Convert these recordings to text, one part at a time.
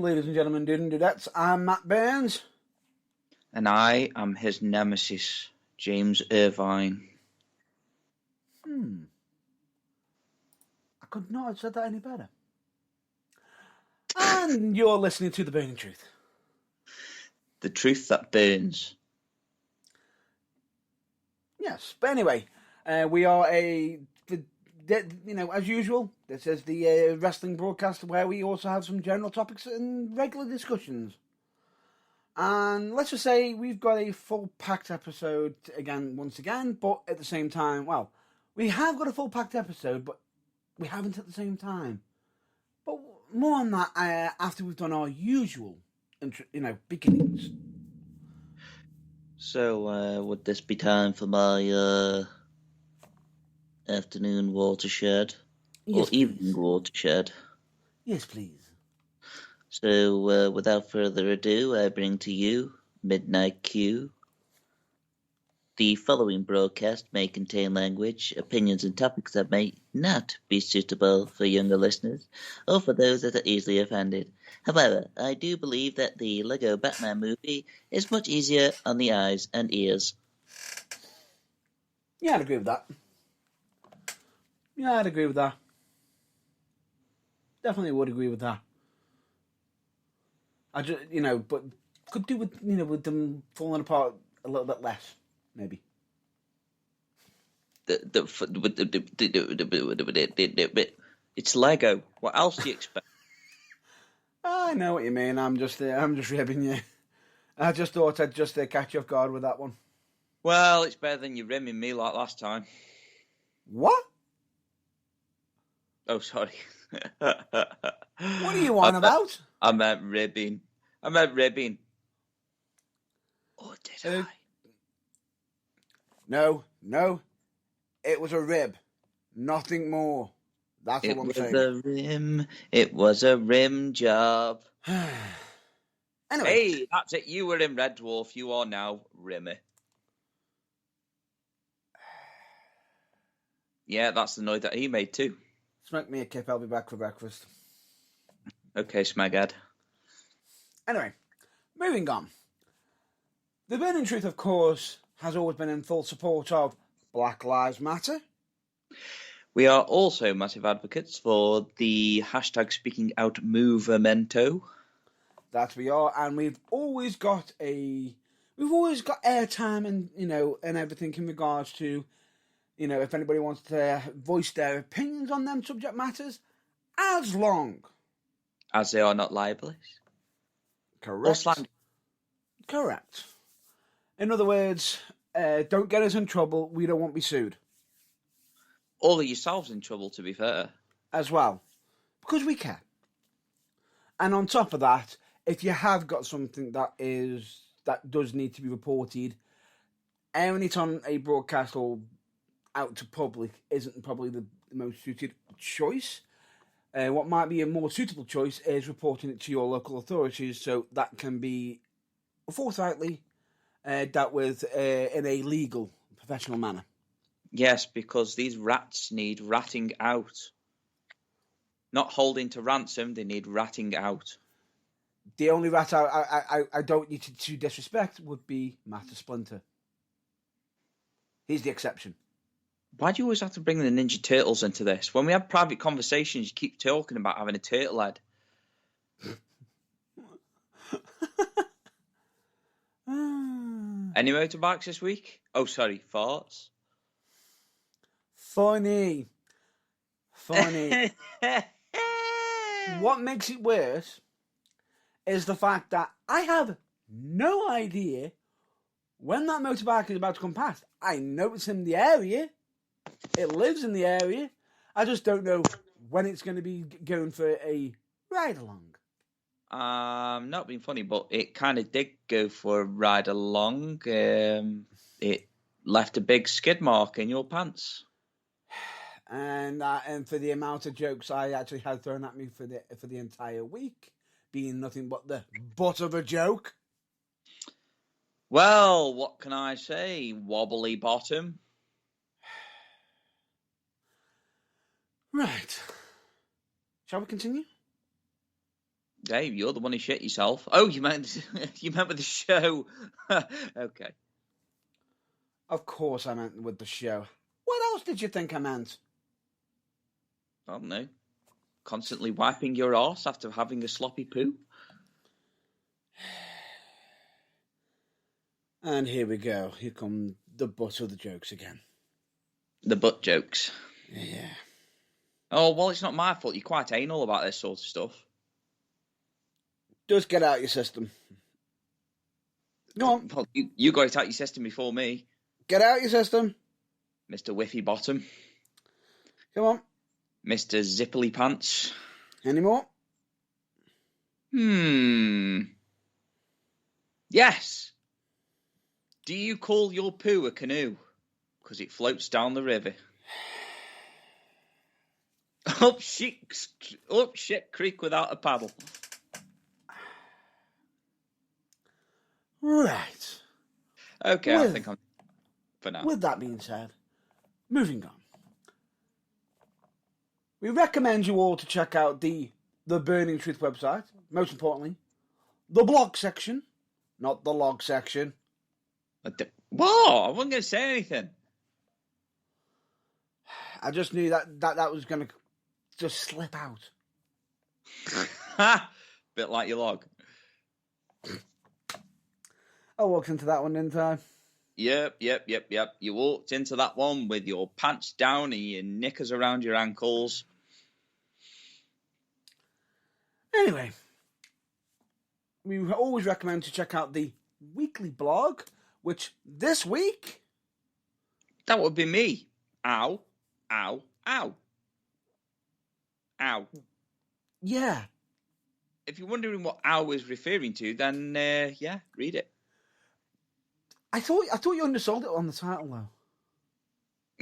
ladies and gentlemen, dudes and dudettes. I'm Matt Burns. And I am his nemesis, James Irvine. I could not have said that any better. And you're listening to The Burningtruth. The truth that burns. Yes, but anyway, we are as usual, this is the wrestling broadcast where we also have some general topics and regular discussions. And let's just say we've got a full-packed episode once again, but at the same time, well, we have got a full-packed episode, but we haven't at the same time. But more on that after we've done our usual, beginnings. So, would this be time for my afternoon watershed? Yes, or evening watershed? Yes, please. So, without further ado, I bring to you Midnight Q. The following broadcast may contain language, opinions, and topics that may not be suitable for younger listeners or for those that are easily offended. However, I do believe that the Lego Batman movie is much easier on the eyes and ears. Yeah, I'd agree with that. Definitely would agree with that. I just, but could do with them falling apart a little bit less, maybe. It's Lego. What else do you expect? I know what you mean. I'm just ribbing you. I just thought I'd just catch you off guard with that one. Well, it's better than you rimming me like last time. What? Oh, sorry. What are you on about? I meant ribbing. Or did I? No. It was a rib. Nothing more. That's all I'm saying. It was a rim job. Anyway. Hey, that's it. You were in Red Dwarf. You are now Rimmy. Yeah, that's the noise that he made too. Smack me a kip. I'll be back for breakfast. Okay, Smagad. Anyway, moving on. The Burningtruth, of course, has always been in full support of Black Lives Matter. We are also massive advocates for the hashtag Speaking Out Movemento. That we are, and we've always got airtime and and everything in regards to if anybody wants to voice their opinions on them subject matters, as long as they are not libelous. Correct. Or slanderous. Correct. In other words, don't get us in trouble. We don't want to be sued. All of yourselves in trouble, to be fair. As well. Because we care. And on top of that, if you have got something that does need to be reported, airing it on a broadcast or out to public isn't probably the most suited choice. What might be a more suitable choice is reporting it to your local authorities so that can be forthrightly dealt with in a legal, professional manner. Yes, because these rats need ratting out. Not holding to ransom, they need ratting out. The only rat I don't need to disrespect would be Master Splinter. He's the exception. Why do you always have to bring the Ninja Turtles into this? When we have private conversations, you keep talking about having a turtle head. Any motorbikes this week? Oh, sorry, farts. Funny. What makes it worse is the fact that I have no idea when that motorbike is about to come past. I know it's in the area. It lives in the area. I just don't know when it's going to be going for a ride along. Not being funny, but it kind of did go for a ride along. It left a big skid mark in your pants. And for the amount of jokes I actually had thrown at me for the entire week, being nothing but the butt of a joke. Well, what can I say? Wobbly bottom. Right. Shall we continue? Dave, you're the one who shit yourself. Oh, you meant with the show. Okay. Of course I meant with the show. What else did you think I meant? I don't know. Constantly wiping your arse after having a sloppy poo. And here we go. Here come the butt of the jokes again. The butt jokes. Yeah. Oh, well, it's not my fault. You're quite anal about this sort of stuff. Just get out your system. Go on. Well, you got it out your system before me. Get out your system. Mr. Whiffy Bottom. Come on. Mr. Zippily Pants. Any more? Yes. Do you call your poo a canoe? Because it floats down the river. Up shit creek without a paddle. Right. Okay, I think I'm for now. With that being said, moving on. We recommend you all to check out the Burningtruth website. Most importantly, the blog section, not the log section. Whoa! I wasn't going to say anything. I just knew that was going to just slip out. Bit like your log. I walked into that one, didn't I? Yep. You walked into that one with your pants down and your knickers around your ankles. Anyway, we always recommend to check out the weekly blog, which this week... That would be me. Ow, ow, ow. Ow. Yeah. If you're wondering what ow is referring to, then, read it. I thought you undersold it on the title, though.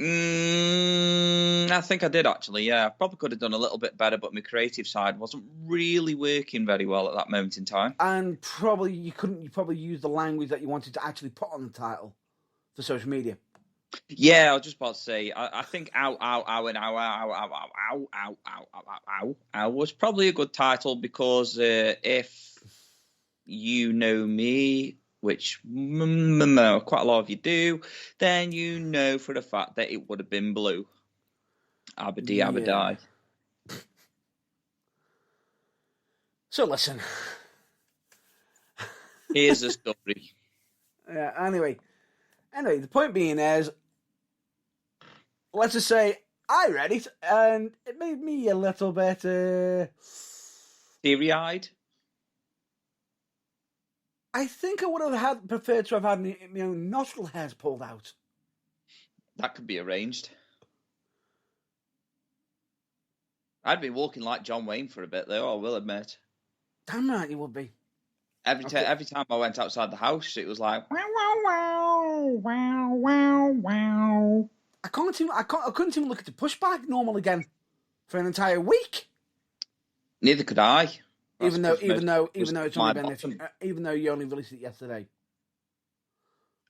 I think I did, actually, yeah. I probably could have done a little bit better, but my creative side wasn't really working very well at that moment in time. And probably you probably use the language that you wanted to actually put on the title for social media. Yeah, I was just about to say, I think ow, ow, ow, and ow, ow, ow, ow, ow, ow, ow, ow, ow, ow was probably a good title because if you know me, which quite a lot of you do, then you know for a fact that it would have been blue. Aberdeen, Aberdeen. So listen. Here's the story. Yeah. Anyway, the point being is, let's just say I read it and it made me a little bit teary-eyed. I think I would have preferred to have had my own nostril hairs pulled out. That could be arranged. I'd been walking like John Wayne for a bit, though, I will admit. Damn right you would be. Every time I went outside the house, it was like, wow, wow, wow, wow, wow, wow. I couldn't even look at the pushback normal again for an entire week. Neither could I. Even though it's only been even though you only released it yesterday.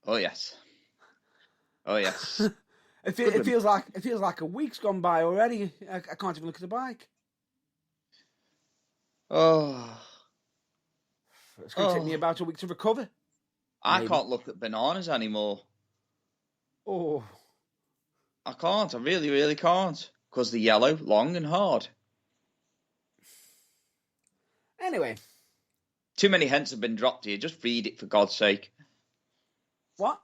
Oh yes. It feels like a week's gone by already. I can't even look at the bike. Oh. It's going to take me about a week to recover. I can't look at bananas anymore. Oh. I can't. I really, really can't. Because they're yellow, long and hard. Anyway. Too many hints have been dropped here. Just read it, for God's sake. What?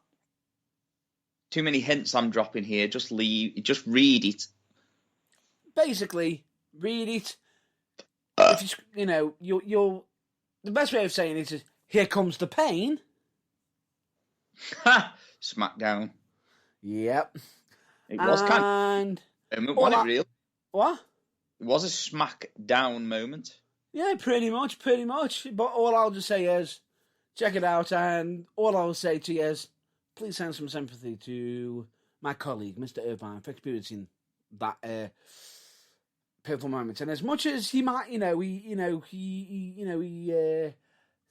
Too many hints I'm dropping here. Just read it. Basically, read it. If you'll the best way of saying it is, here comes the pain. Ha! Smackdown. Yep. It was kind of wasn't it real? What? It was a smackdown moment. Yeah, pretty much. But all I'll just say is, check it out, and all I'll say to you is, please send some sympathy to my colleague, Mr. Irvine, for experiencing that pivotal moment. And as much as he might, he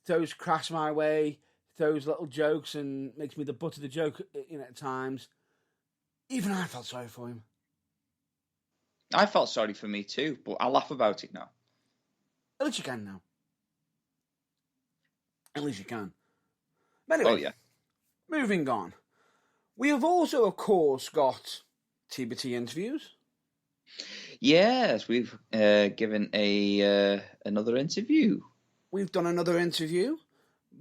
throws crass my way, throws little jokes, and makes me the butt of the joke, at times. Even I felt sorry for him. I felt sorry for me too, but I laugh about it now. At least you can now. At least you can. But anyway, Oh, yeah. moving on. We have also, of course, got TBT interviews. Yes, we've given another interview. We've done another interview,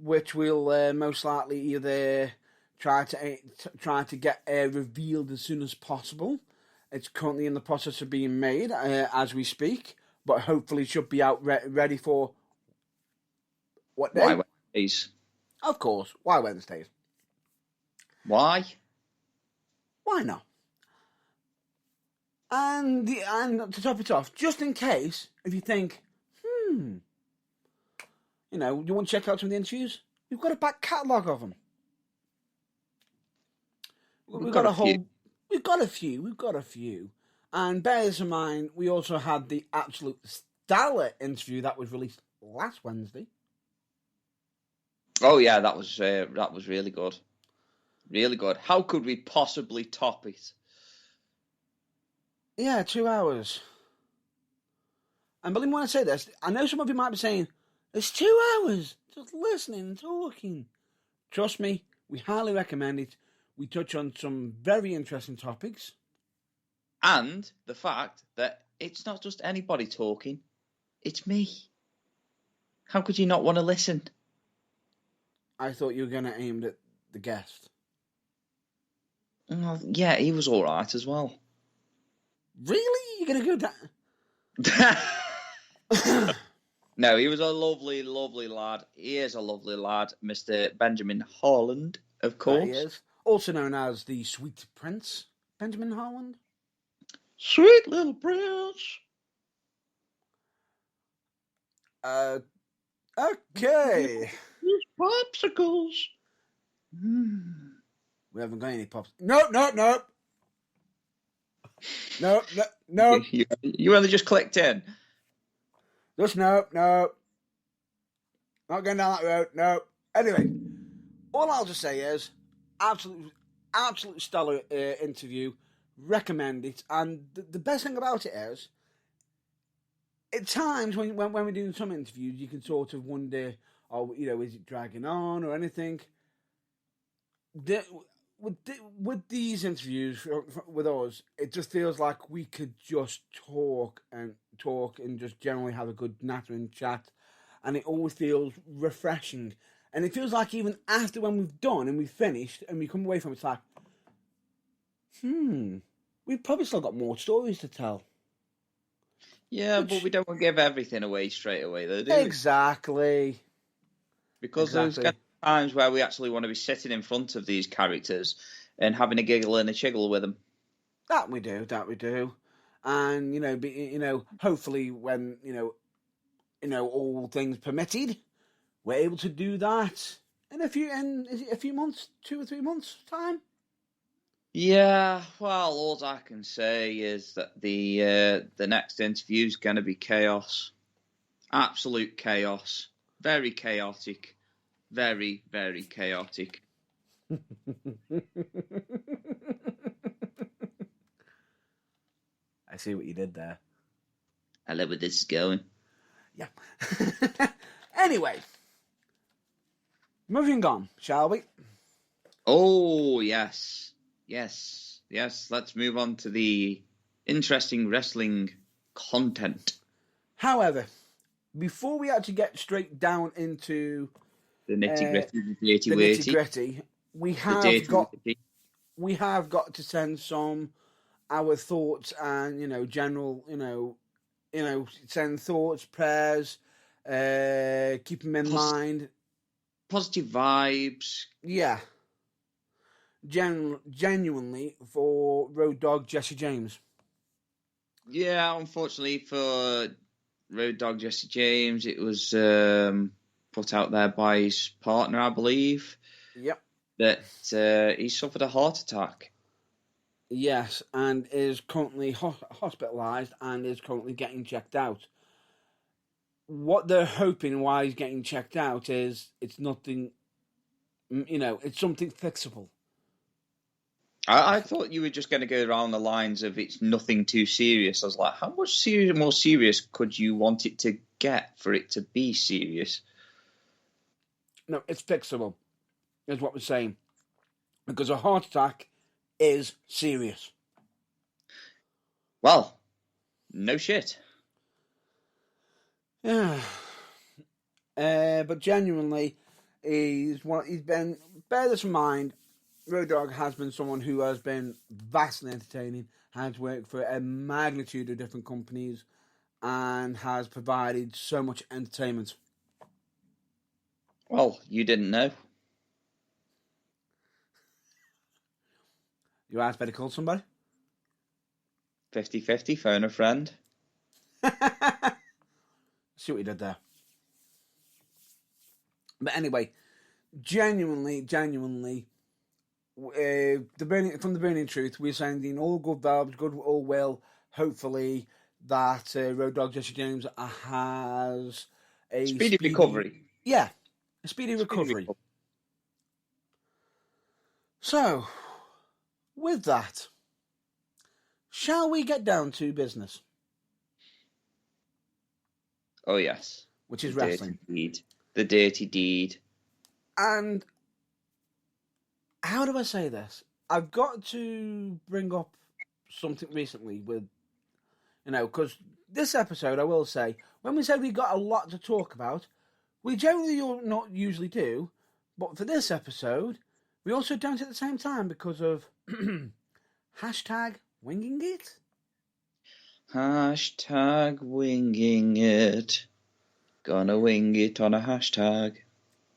which we'll most likely either try to get revealed as soon as possible. It's currently in the process of being made as we speak, but hopefully should be out ready for what day? Why Wednesdays? Of course. Why Wednesdays? Why? Why not? And to top it off, just in case, if you think, you want to check out some of the interviews, we've got a back catalogue of them. We've got a few. And bear in mind, we also had the absolute stellar interview that was released last Wednesday. Oh yeah, that was really good. Really good. How could we possibly top it? Yeah, 2 hours. And believe me when I say this, I know some of you might be saying, it's 2 hours just listening and talking. Trust me, we highly recommend it. We touch on some very interesting topics. And the fact that it's not just anybody talking, it's me. How could you not want to listen? I thought you were going to aim at the guest. Well, yeah, he was all right as well. Really? You're going to go down? No, he was a lovely, lovely lad. He is a lovely lad, Mr. Benjamin Holland, of course. He is. Also known as the Sweet Prince, Benjamin Holland. Sweet little prince. Okay. These popsicles. We haven't got any pops. Nope. Nope. You only just clicked in. Just nope. Not going down that road. Nope. Anyway, all I'll just say is, absolute stellar interview. Recommend it. And the best thing about it is, at times when we're doing some interviews, you can sort of wonder, is it dragging on or anything? With these interviews with us, it just feels like we could just talk and just generally have a good nattering chat, and it always feels refreshing. And it feels like even after when we've done and we've finished and we come away from it, it's like, we've probably still got more stories to tell. Yeah, but we don't want to give everything away straight away, though, do we? Exactly. Because there's times where we actually want to be sitting in front of these characters and having a giggle and a chiggle with them. That we do. And, hopefully when, all things permitted, we're able to do that in a few months, 2 or 3 months' time? Yeah, well, all I can say is that the next interview is going to be chaos. Absolute chaos. Very chaotic. Very, very chaotic. I see what you did there. I love where this is going. Yeah. Anyway, moving on, shall we? Oh, yes. Yes. Let's move on to the interesting wrestling content. However, before we actually get straight down into the nitty-gritty, we have got to send some our thoughts and general send thoughts, prayers, keep them in mind, positive vibes. Yeah, genuinely for Road Dogg Jessie James. Yeah, unfortunately for Road Dogg Jessie James, it was put out there by his partner, I believe. Yep. That he suffered a heart attack. Yes, and is currently hospitalised and is currently getting checked out. What they're hoping why he's getting checked out is it's nothing, it's something fixable. I thought you were just going to go around the lines of it's nothing too serious. I was like, how much more serious could you want it to get for it to be serious? No, it's fixable, is what we're saying. Because a heart attack is serious. Well, no shit. Yeah. But genuinely, he's been, bear this in mind, Road Dogg has been someone who has been vastly entertaining, has worked for a magnitude of different companies, and has provided so much entertainment. Well, you didn't know. Your ass better call somebody. 50-50, phone a friend. See what you did there. But anyway, genuinely, from the Burningtruth, we're sending all good vibes, good all will. Hopefully, that Road Dogg Jessie James has a Speedy recovery. Yeah, a speedy recovery. So, with that, shall we get down to business? Oh, yes. Which is the wrestling. Dirty deed. The dirty deed. And how do I say this? I've got to bring up something recently with, because this episode, I will say, when we said we got a lot to talk about, we generally not usually do, but for this episode, we also don't at the same time because of hashtag winging it. Hashtag winging it. Gonna wing it on a hashtag.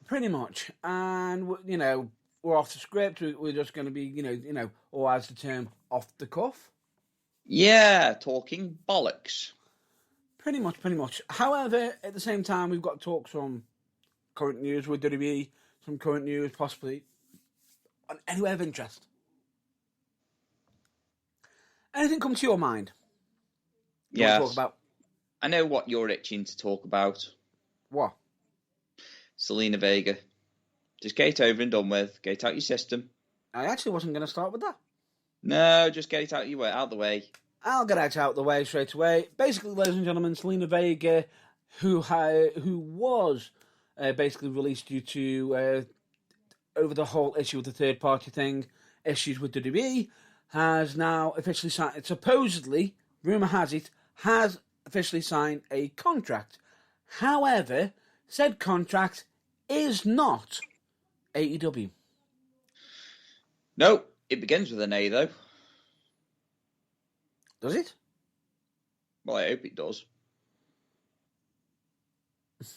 Pretty much. And, we're off the script. We're just going to be, or as the term, off the cuff. Yeah, talking bollocks. Pretty much. However, at the same time, we've got to talk some current news with WWE, some current news, possibly on anywhere of interest. Anything come to your mind? Yeah. Talk about? I know what you're itching to talk about. What? Selena Vega. Just get it over and done with. Get it out your system. I actually wasn't going to start with that. No, just get it out the way. I'll get it out the way straight away. Basically, ladies and gentlemen, Selena Vega, who was basically released due to over the whole issue with the third party thing, issues with WWE, has now officially signed. Supposedly, rumor has it, has officially signed a contract. However, said contract is not AEW. No, it begins with an A, though. Does it? Well, I hope it does.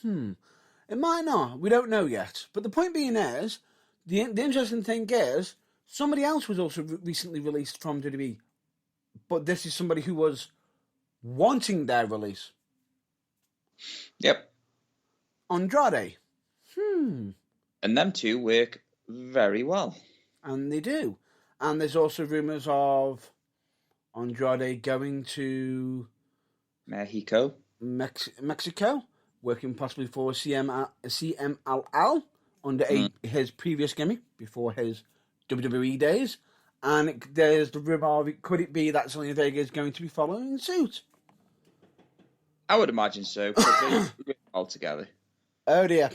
It might not. We don't know yet. But the point being is, the interesting thing is, somebody else was also recently released from WWE. But this is somebody who was wanting their release. Yep. Andrade. And them two work very well. And they do. And there's also rumours of Andrade going to Mexico, working possibly for CMLL under his previous gimmick before his WWE days. And there's the rumour of could it be that Selena Vega is going to be following suit? I would imagine so, because they work all together. Oh dear.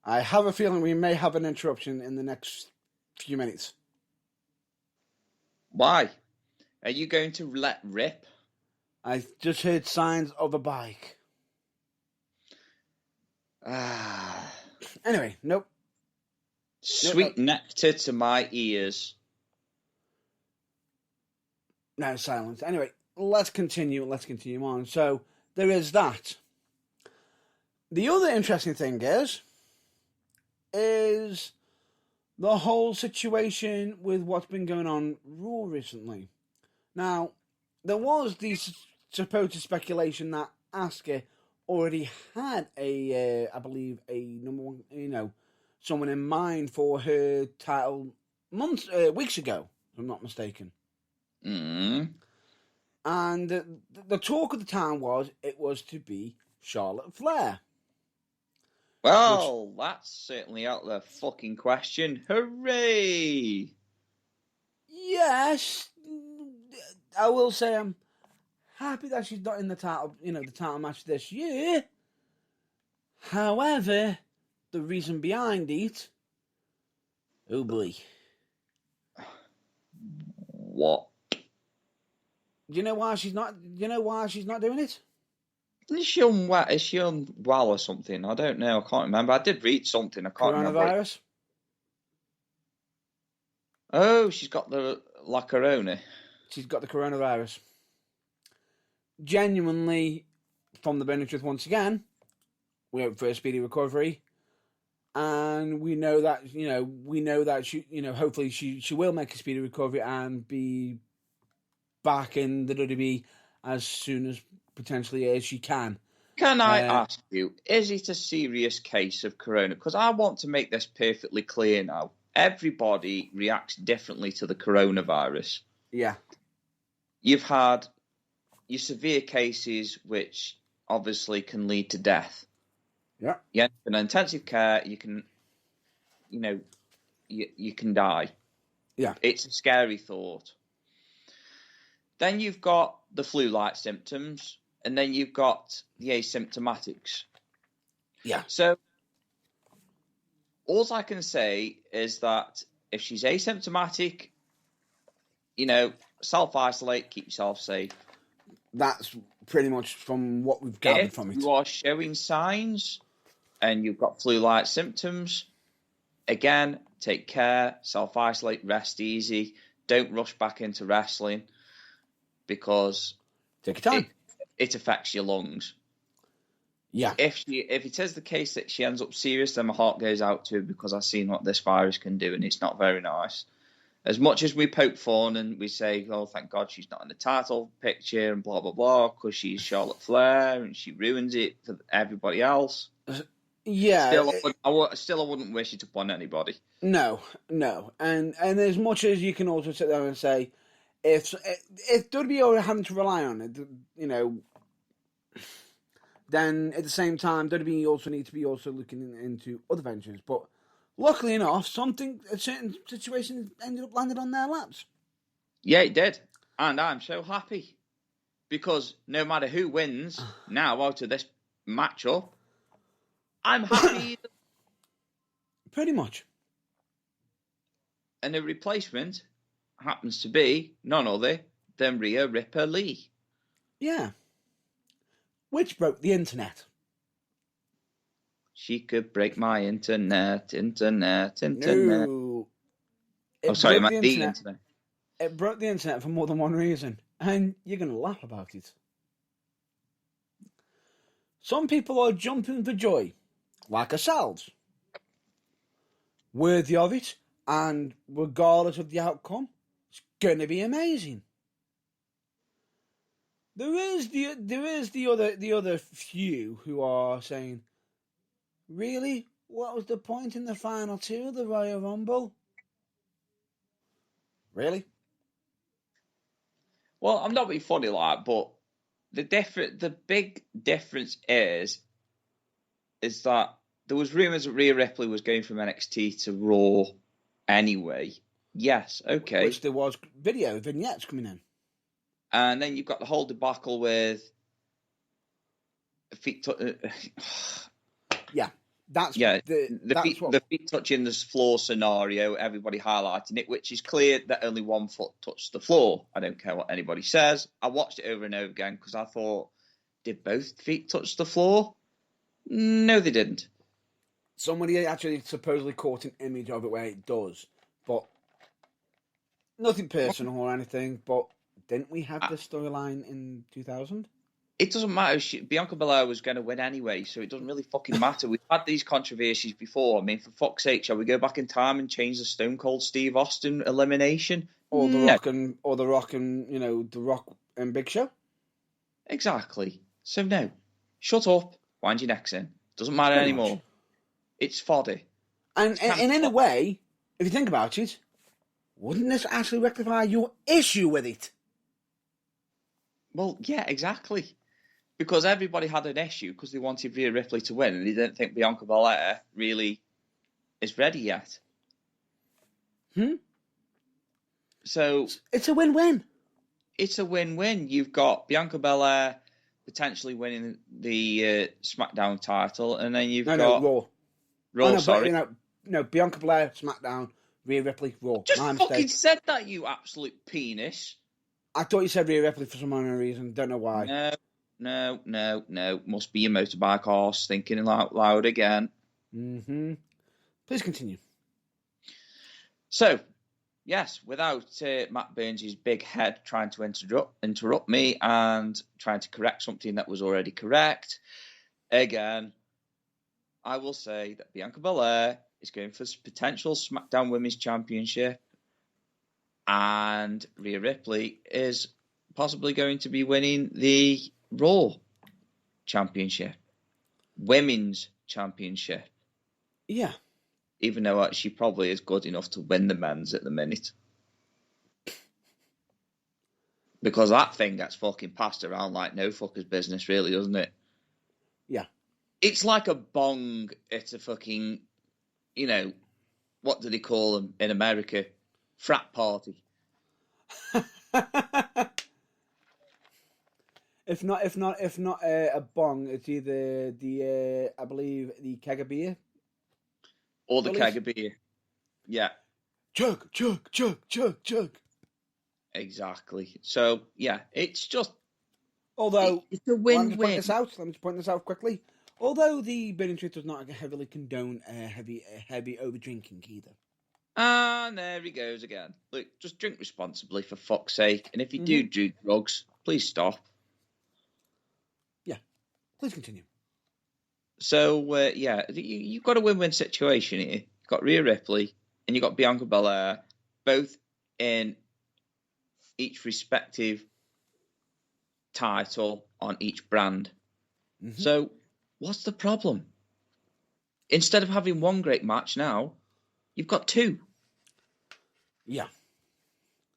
I have a feeling we may have an interruption in the next few minutes. Why? Are you going to let rip? I just heard signs of a bike. Anyway, nope. Sweet nectar to my ears. No, silence. Anyway, let's continue on. So, there is that. The other interesting thing is the whole situation with what's been going on Raw recently. Now, there was the supposed speculation that Asuka already had I believe, a number one, someone in mind for her title weeks ago, if I'm not mistaken. Mm. And the talk of the town was it was to be Charlotte Flair. Well, that's certainly out of the fucking question. Hooray! Yes, I will say I'm happy that she's not in the title, the title match this year. However, the reason behind it, oh boy. What? Do you know why she's not? Doing it? Is she unwell or something? I don't know. I can't remember. I did read something. I can't remember. Coronavirus. Oh, she's got the La Corona. She's got the coronavirus. Genuinely, from the Burningtruth once again, we hope for a speedy recovery, and we know that she, hopefully she will make a speedy recovery and be back in the WWE as soon as potentially as she can. Can I ask you, is it a serious case of corona? Because I want to make this perfectly clear now. Everybody reacts differently to the coronavirus. Yeah. You've had your severe cases, which obviously can lead to death. Yeah. Yeah. In intensive care, you can die. Yeah. It's a scary thought. Then you've got the flu-like symptoms, and then you've got the asymptomatics. Yeah. So all I can say is that if she's asymptomatic, self-isolate, keep yourself safe. That's pretty much from what we've gathered from it. If you are showing signs and you've got flu-like symptoms, again, take care, self-isolate, rest easy. Don't rush back into wrestling because take your time. It affects your lungs. Yeah. If it is the case that she ends up serious, then my heart goes out to her because I've seen what this virus can do, and it's not very nice. As much as we poke fun and we say, oh, thank God she's not in the title picture and blah, blah, blah, because she's Charlotte Flair and she ruins it for everybody else. Yeah. I wouldn't wish it upon anybody. No. And as much as you can also sit there and say, if WWE are having to rely on it, then at the same time, WWE also need to be also looking into other ventures. But luckily enough, a certain situation ended up landing on their laps. Yeah, it did. And I'm so happy. Because no matter who wins now out of this matchup, I'm happy. Pretty much. And the replacement happens to be none other than Rhea Ripley. Yeah. Which broke the internet. She could break my internet. No. Oh, sorry, the internet. It broke the internet for more than one reason. And you're going to laugh about it. Some people are jumping for joy, like ourselves. Worthy of it, and regardless of the outcome, it's going to be amazing. There is the other few who are saying, really? What was the point in the final two of the Royal Rumble? Really? Well, I'm not being funny like that, but the big difference is that there was rumours that Rhea Ripley was going from NXT to Raw anyway. Yes, okay. Which there was vignettes coming in. And then you've got the whole debacle with feet. Yeah, the feet touching the floor scenario. Everybody highlighting it, which is clear that only one foot touched the floor. I don't care what anybody says. I watched it over and over again because I thought, did both feet touch the floor? No, they didn't. Somebody actually supposedly caught an image of it where it does, but nothing personal or anything. But didn't we have this storyline in 2000? It doesn't matter. Bianca Belair was going to win anyway, so it doesn't really fucking matter. We've had these controversies before. I mean, for fuck's sake, shall we go back in time and change the Stone Cold Steve Austin elimination? Or The Rock and The Rock and Big Show? Exactly. So no. Shut up. Wind your necks in. Doesn't matter anymore. It's fodder. And in a way, if you think about it, wouldn't this actually rectify your issue with it? Well, yeah, exactly. Because everybody had an issue because they wanted Rhea Ripley to win and they didn't think Bianca Belair really is ready yet. So it's a win-win. It's a win-win. You've got Bianca Belair potentially winning the SmackDown title, and then you've got Raw. Raw, no, sorry. But, no, Bianca Belair, SmackDown, Rhea Ripley, Raw. Just My fucking mistake. said that, you absolute penis. I thought you said Rhea Ripley for some unknown reason. Don't know why. No. Must be your motorbike horse thinking out loud again. Mm-hmm. Please continue. So, yes, without Matt Burns' big head trying to interrupt me and trying to correct something that was already correct, again, I will say that Bianca Belair is going for potential SmackDown Women's Championship, and Rhea Ripley is possibly going to be winning the Raw Championship, Women's Championship. Yeah. Even though she probably is good enough to win the men's at the minute. Because that thing gets fucking passed around like no fucker's business, really, doesn't it? Yeah. It's like a bong at a fucking, what do they call them in America? Frat party. If not a bong, it's either I believe the keg of beer. Or the keg of beer. Yeah. Chug. Exactly. So, yeah, it's just... Although, it's a win-win. Let me just point this out quickly. Although the Burningtruth does not heavily condone heavy over drinking either. And there he goes again. Look, just drink responsibly for fuck's sake. And if you do drugs, please stop. Yeah. Please continue. So, you've got a win-win situation here. You've got Rhea Ripley and you've got Bianca Belair, both in each respective title on each brand. Mm-hmm. So, what's the problem? Instead of having one great match now, you've got two. Yeah.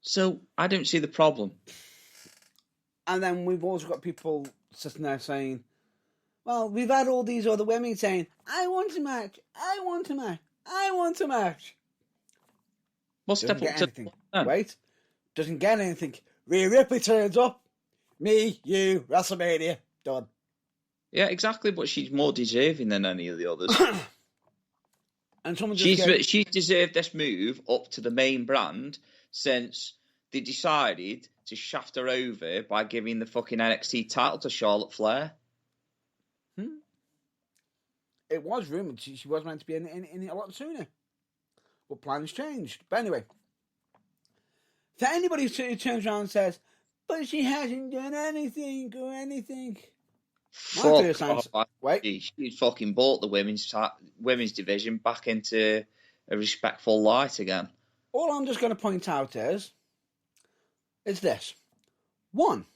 So, I don't see the problem. And then we've also got people sitting there saying, well, we've had all these other women saying, I want a match. Well, step up to... Wait. Doesn't get anything. Rhea Ripley turns up. Me, you, WrestleMania. Done. Yeah, exactly, but she's more deserving than any of the others. And someone she's deserved this move up to the main brand since they decided to shaft her over by giving the fucking NXT title to Charlotte Flair. It was rumoured she was meant to be in it a lot sooner. But plans changed. But anyway, for anybody who turns around and says, but she hasn't done anything or anything. She fucking brought the women's division back into a respectful light again. All I'm just going to point out is this. One,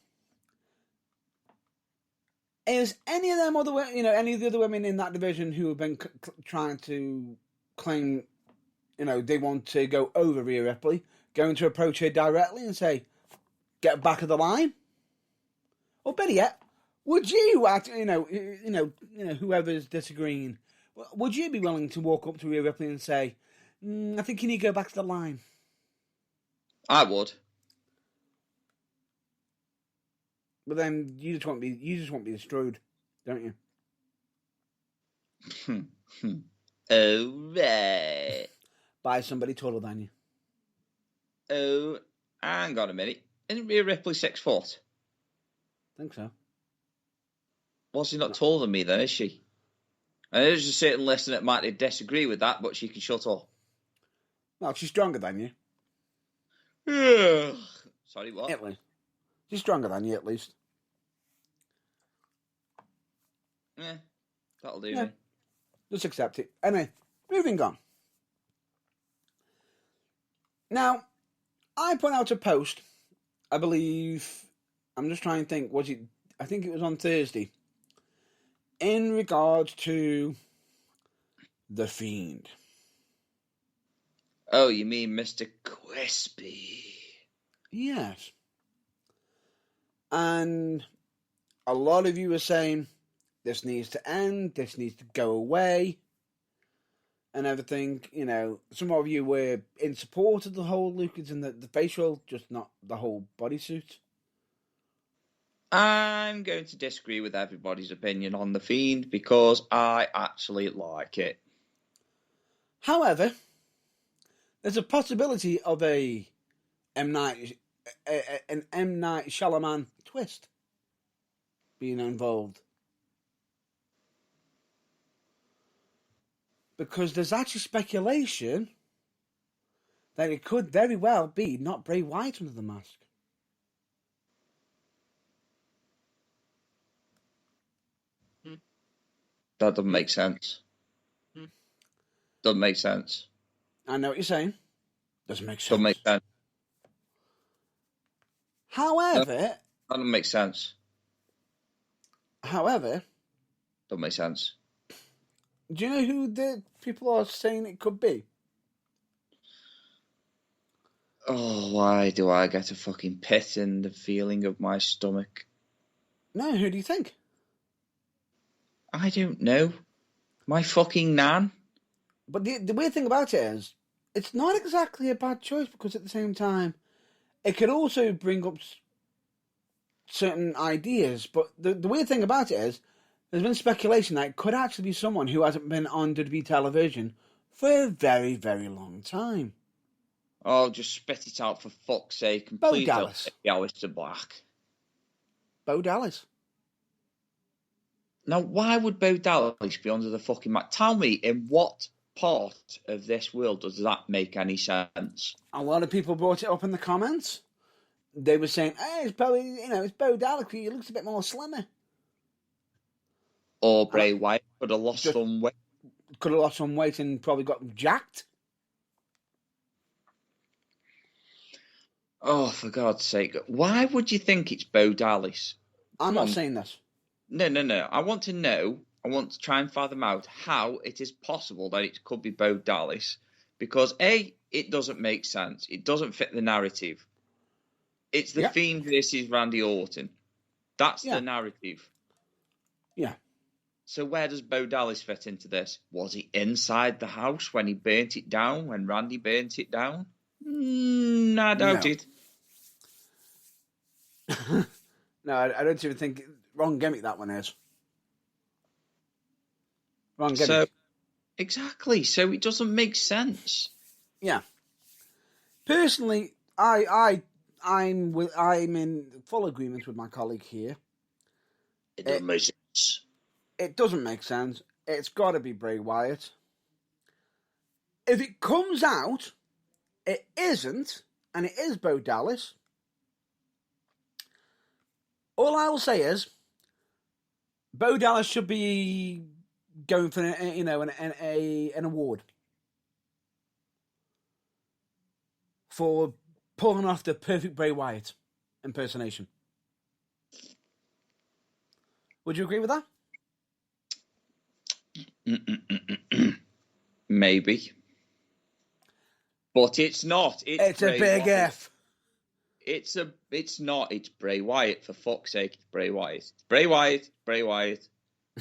is any of them other, any of the other women in that division who have been trying to claim, they want to go over Rhea Ripley, going to approach her directly and say, get back of the line? Or better yet, would you, whoever's disagreeing, would you be willing to walk up to Rhea Ripley and say, I think you need to go back to the line? I would. But then you just won't be destroyed, don't you? Oh, right. By somebody taller than you. Oh, hang on a minute. Isn't Rhea Ripley 6 foot? I think so. Well, she's not taller than me then, is she? And there's a certain listener that might disagree with that, but she can shut up. Well, she's stronger than you. Sorry, what? At least. She's stronger than you, at least. Yeah, that'll do me. Just accept it. Anyway, moving on. Now, I put out a post, I believe, I'm just trying to think, I think it was on Thursday, in regards to The Fiend. Oh, you mean Mr. Crispy? Yes. And a lot of you were saying, this needs to end, this needs to go away, and everything. Some of you were in support of the whole Lucas and the facial, just not the whole bodysuit. I'm going to disagree with everybody's opinion on The Fiend because I actually like it. However, there's a possibility of an M. Night Shyamalan twist being involved. Because there's actually speculation that it could very well be not Bray Wyatt under the mask. That doesn't make sense. Doesn't make sense. I know what you're saying. Doesn't make sense. Doesn't make sense. However... That doesn't make sense. However... Doesn't make sense. Do you know who the people are saying it could be? Oh, why do I get a fucking pit in the feeling of my stomach? No, who do you think? I don't know. My fucking nan. But the weird thing about it is, it's not exactly a bad choice, because at the same time, it could also bring up certain ideas. But the weird thing about it is, there's been speculation that it could actually be someone who hasn't been on WWE television for a very, very long time. Oh, just spit it out for fuck's sake. And Bo please Dallas. don't say Aleister Black. Bo Dallas. Now, why would Bo Dallas be under the fucking map? Tell me, in what part of this world does that make any sense? A lot of people brought it up in the comments. They were saying, "Hey, it's Bo Dallas. He looks a bit more slimmer." Or Bray Wyatt could have lost some weight. Could have lost some weight and probably got jacked. Oh, for God's sake. Why would you think it's Bo Dallas? I'm not saying this. No. I want to know. I want to try and fathom out how it is possible that it could be Bo Dallas. Because, A, it doesn't make sense. It doesn't fit the narrative. It's the Fiend versus Randy Orton. That's the narrative. Yeah. So where does Bo Dallas fit into this? Was he inside the house when he burnt it down, when Randy burnt it down? I doubt it. No, I don't even think... Wrong gimmick that one is. Wrong gimmick. So, exactly. So it doesn't make sense. Yeah. Personally, I'm in full agreement with my colleague here. It doesn't make sense. It doesn't make sense. It's got to be Bray Wyatt. If it comes out, it isn't, and it is Bo Dallas, all I will say is, Bo Dallas should be going for an award for pulling off the perfect Bray Wyatt impersonation. Would you agree with that? Maybe. But it's not. It's a big F. It's not. It's Bray Wyatt, for fuck's sake. It's Bray Wyatt. Bray Wyatt.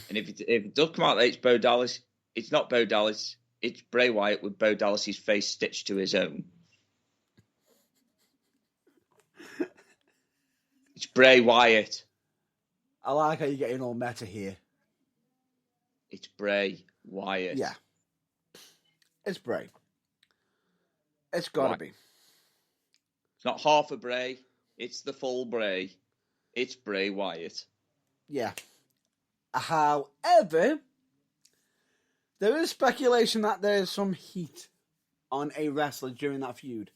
And if it does come out that it's Bo Dallas, it's not Bo Dallas. It's Bray Wyatt with Bo Dallas's face stitched to his own. It's Bray Wyatt. I like how you're getting all meta here. It's Bray Wyatt. Yeah. It's Bray. It's got to be. It's not half a Bray. It's the full Bray. It's Bray Wyatt. Yeah. However, there is speculation that there's some heat on a wrestler during that feud.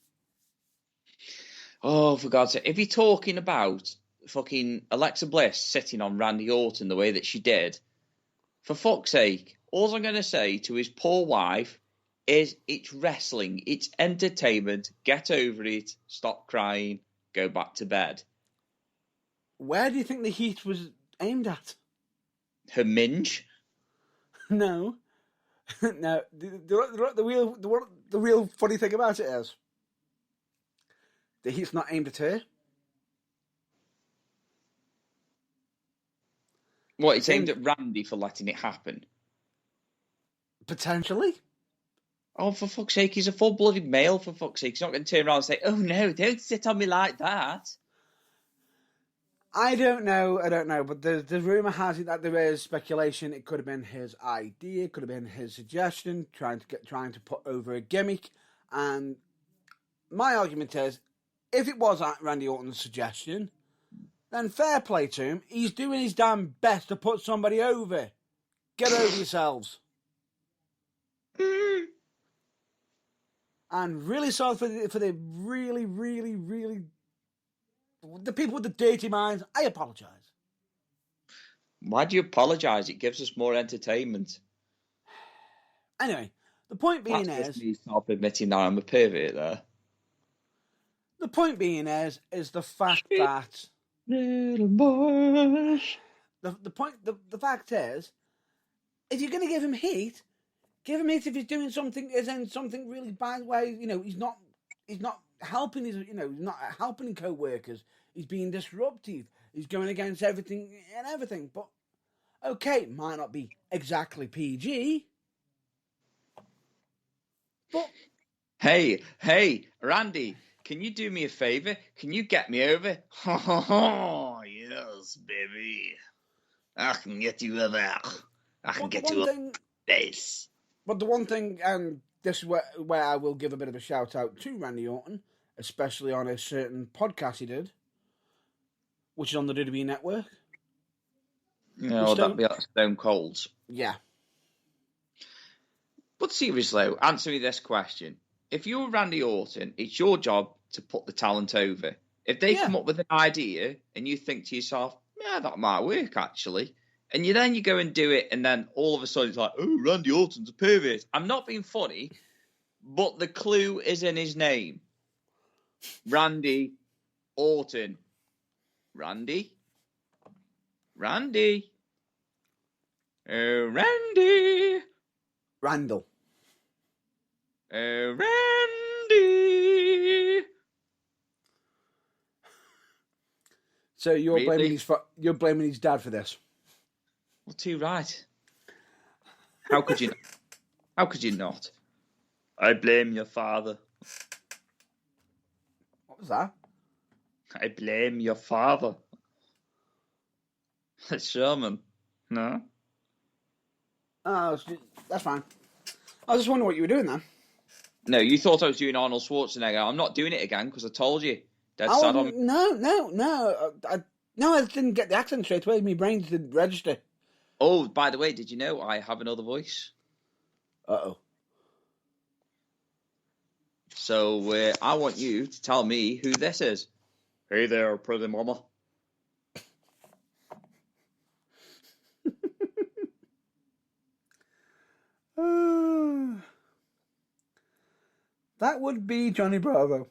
Oh, for God's sake. If you're talking about fucking Alexa Bliss sitting on Randy Orton the way that she did, for fuck's sake, all I'm going to say to his poor wife is it's wrestling, it's entertainment, get over it, stop crying, go back to bed. Where do you think the heat was aimed at? Her minge? No. No. The real funny thing about it is, the heat's not aimed at her. What, it's aimed at Randy for letting it happen? Potentially. Oh, for fuck's sake, he's a full-blooded male, for fuck's sake. He's not going to turn around and say, oh no, don't sit on me like that. I don't know, but the rumour has it that there is speculation. It could have been his idea, it could have been his suggestion, trying to put over a gimmick. And my argument is, if it was Randy Orton's suggestion, then fair play to him. He's doing his damn best to put somebody over. Get over yourselves. And really sorry for the really, really, really... the people with the dirty minds. I apologise. Why do you apologise? It gives us more entertainment. Anyway, the point being That's me self-admitting that I'm a pervert there. The point being is the fact that... Little boy. The fact is, if you're going to give him heat if he's doing something, something really bad where, he's not helping he's not helping co-workers. He's being disruptive. He's going against everything and everything. But, okay, might not be exactly PG. But... Hey, Randy, can you do me a favour? Can you get me over? Oh, yes, baby. I can get you over. I can get you a face. But the one thing, and this is where I will give a bit of a shout out to Randy Orton, especially on a certain podcast he did, which is on the WWE Network. No, that'd be like Stone Cold's. Yeah. But seriously, answer me this question. If you're Randy Orton, it's your job to put the talent over. If they come up with an idea and you think to yourself, yeah, that might work actually, and you go and do it, and then all of a sudden it's like, oh, Randy Orton's a pervert. I'm not being funny, but the clue is in his name. Randy Orton. Randy? Oh, Randy. Randall. Randy. So you're blaming his dad for this? Well, too right. How could you? How could you not? I blame your father. What was that? I blame your father. Sherman. No. Oh, that's fine. I was just wondering what you were doing then. No, you thought I was doing Arnold Schwarzenegger. I'm not doing it again because I told you. No. I didn't get the accent straight away. My brain didn't register. Oh, by the way, did you know I have another voice? Uh-oh. So I want you to tell me who this is. Hey there, pretty mama. That would be Johnny Bravo.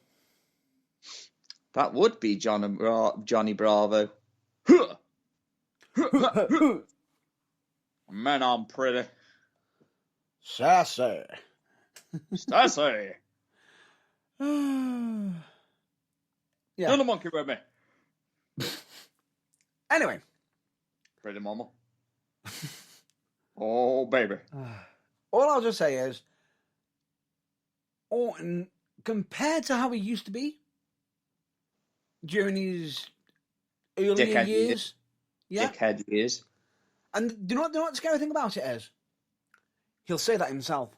That would be Johnny Bravo. Man, I'm pretty. Sassy. Sassy. Yeah. Don't a monkey with me. Anyway. Pretty mama. Oh, baby. All I'll just say is, Orton, compared to how he used to be during his earlier years. Dickhead years. And do you know what the scary thing about it is? He'll say that himself.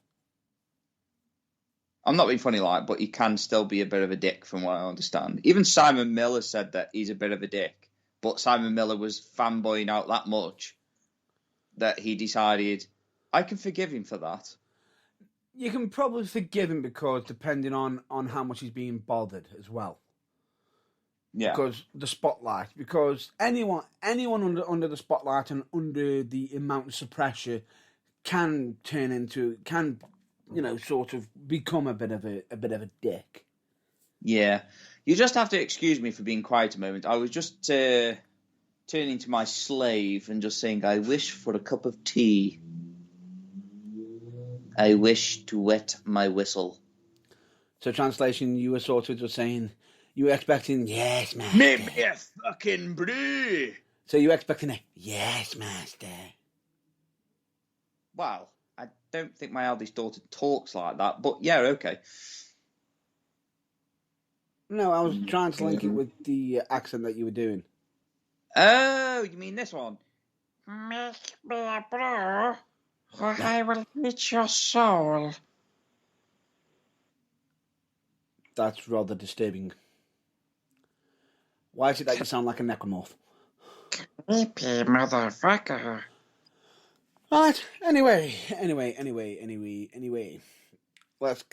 I'm not being funny, but he can still be a bit of a dick from what I understand. Even Simon Miller said that he's a bit of a dick. But Simon Miller was fanboying out that much that he decided, I can forgive him for that. You can probably forgive him because depending on how much he's being bothered as well. Yeah. Because the spotlight. Because anyone under the spotlight and under the amounts of pressure can turn into, sort of become a bit of a dick. Yeah. You just have to excuse me for being quiet a moment. I was just turning to my slave and just saying, I wish for a cup of tea. I wish to wet my whistle. So translation, you were sort of just saying, you were expecting, yes, master. Make me a fucking brew. So you were expecting a, yes, master. Well, I don't think my eldest daughter talks like that, but yeah, okay. No, I was trying to link it with the accent that you were doing. Oh, you mean this one? Make me a blow, or I will eat your soul. That's rather disturbing. Why is it that you sound like a necromorph? Creepy motherfucker. Right. Anyway. Let's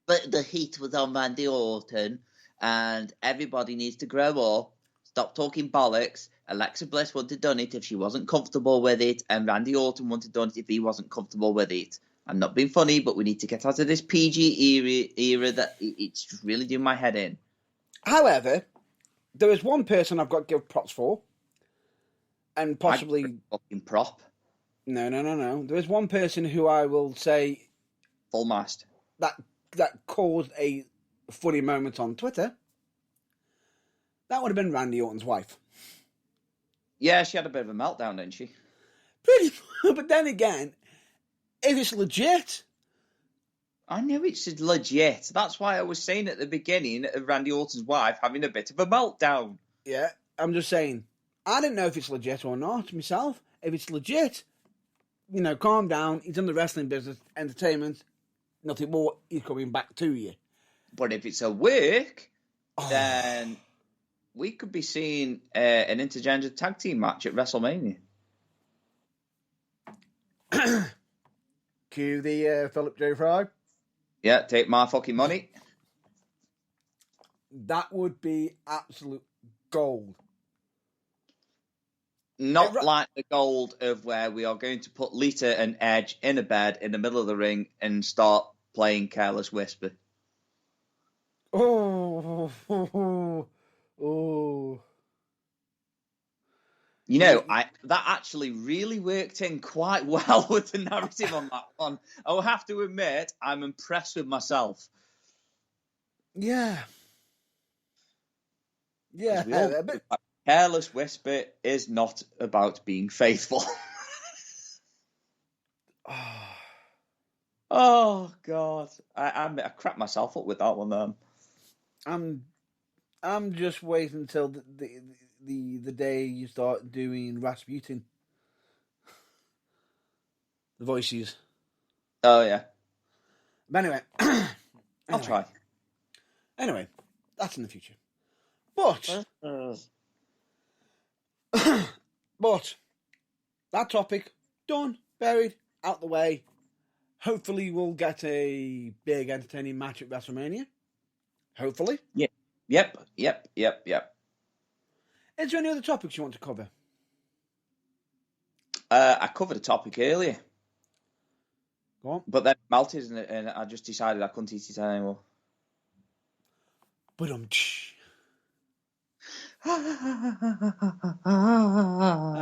The heat was on Randy Orton, and everybody needs to grow up. Stop talking bollocks. Alexa Bliss wanted done it if she wasn't comfortable with it, and Randy Orton wanted done it if he wasn't comfortable with it. I'm not being funny, but we need to get out of this PG era that it's just really doing my head in. However, there is one person I've got to give props for, and possibly fucking prop. No. There is one person who I will say full mast that caused a funny moment on Twitter. That would have been Randy Orton's wife. Yeah, she had a bit of a meltdown, didn't she? Pretty, but then again, if it's legit. I know it's legit. That's why I was saying at the beginning of Randy Orton's wife having a bit of a meltdown. Yeah, I'm just saying. I didn't know if it's legit or not myself. If it's legit, calm down. He's in the wrestling business, entertainment, nothing more. He's coming back to you. But if it's a work, then we could be seeing an intergender tag team match at WrestleMania. Cue the Philip J. Fry. Yeah, take my fucking money. That would be absolute gold. Not like the gold of where we are going to put Lita and Edge in a bed in the middle of the ring and start playing Careless Whisper. Oh. That actually really worked in quite well with the narrative on that one. I will have to admit, I'm impressed with myself. Yeah. Careless Whisper is not about being faithful. Oh God, I cracked myself up with that one. Then I'm just waiting until the day you start doing Rasputin. The voices. Oh yeah. But anyway, I'll try. Anyway, that's in the future. But that topic done, buried, out the way. Hopefully, we'll get a big entertaining match at WrestleMania. Hopefully. Yeah. Yep. Is there any other topics you want to cover? I covered a topic earlier. Go on. But then melted, and I just decided I couldn't eat it anymore. I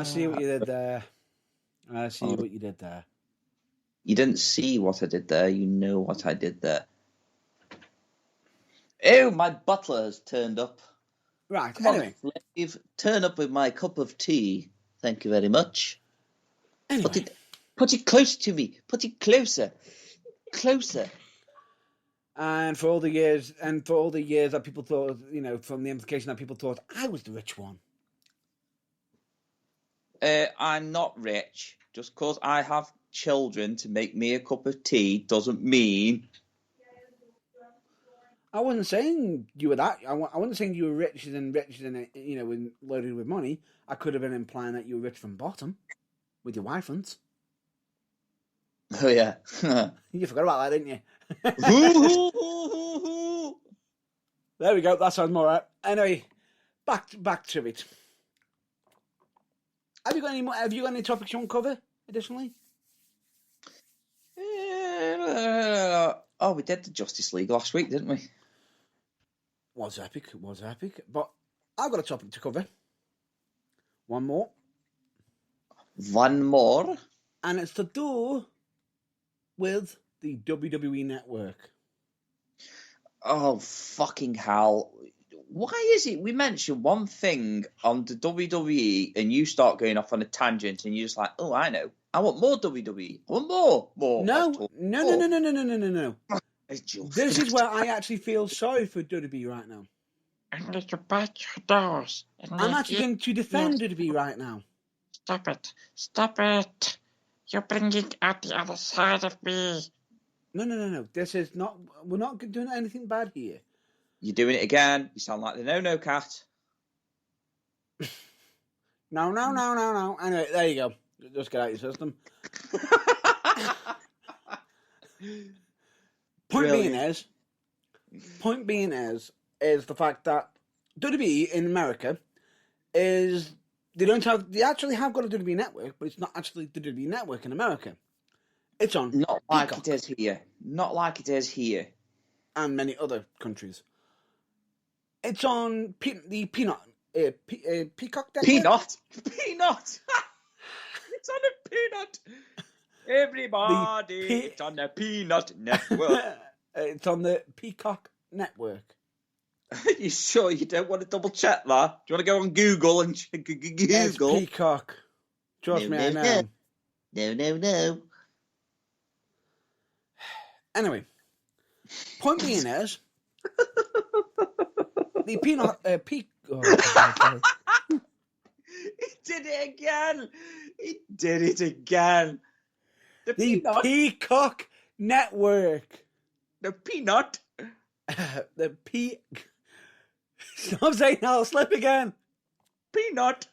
see what you did there. You didn't see what I did there. You know what I did there. Oh, my butler has turned up. Right, Come on, Flave, turn up with my cup of tea. Thank you very much. Anyway. Put it close to me. Put it closer. Closer. And for all the years that people thought, from the implication that people thought I was the rich one. I'm not rich. Just because I have children to make me a cup of tea doesn't mean... I wasn't saying you were that. I wasn't saying you were rich and loaded with money. I could have been implying that you were rich from bottom with your wife and. Oh yeah. You forgot about that, didn't you? There we go. That sounds more right. Anyway, back to it. Have you got any topics you want to cover additionally? Oh, we did the Justice League last week, didn't we? Was epic. But I've got a topic to cover. One more. And it's to do with the WWE Network. Oh, fucking hell. Why is it we mention one thing on the WWE and you start going off on a tangent and you're just like, oh, I know. I want more WWE. I want more. No. This is where I actually feel sorry for WWE right now. I need to bite your doors. I'm actually going to defend WWE right now. Stop it. Stop it. You're bringing out the other side of me. No. This is not... We're not doing anything bad here. You're doing it again. You sound like the no-no cat. No. Anyway, there you go. Just get out your system. Point being is the fact that WWE in America is... They actually have got a WWE network, but it's not actually the WWE network in America. It's on Not like Peacock. it is here. Not like it is here. And many other countries. It's on the Peanut... Peacock network? Peanut? Peanut! It's on a peanut! Everybody, it's on the Peanut Network. It's on the Peacock network. You sure you don't want to double check that? Do you want to go on Google and Google? It's Peacock. Trust me, I know. No. Anyway, point being is the Peanut He did it again. He did it again. The Peanut. Peacock network. The Peanut. Stop saying that, I'll slip again. Peanut.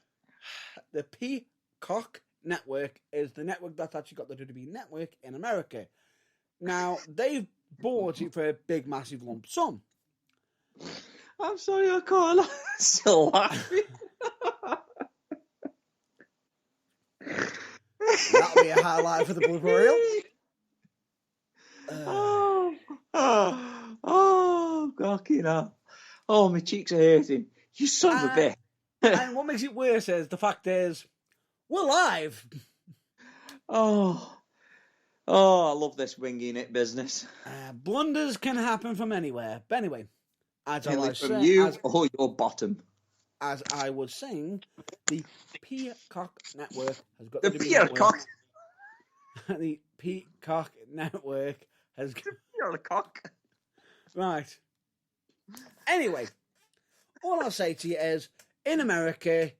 The Peacock network is the network that's actually got the WWE network in America. Now, they've bought it for a big, massive lump sum. I'm sorry, I can't. I'm still laughing. That'll be a highlight for the Blue Royal. Gawking up. Oh, my cheeks are hurting. You son of a bitch. And what makes it worse is the fact is, we're live. Oh, I love this winging it business. Blunders can happen from anywhere. But anyway, as I was From saying, you or your bottom. As I was saying, the Peacock network has got The Peacock. The Peacock network has got... Peacock. Right. Anyway, all I'll say to you is, in America,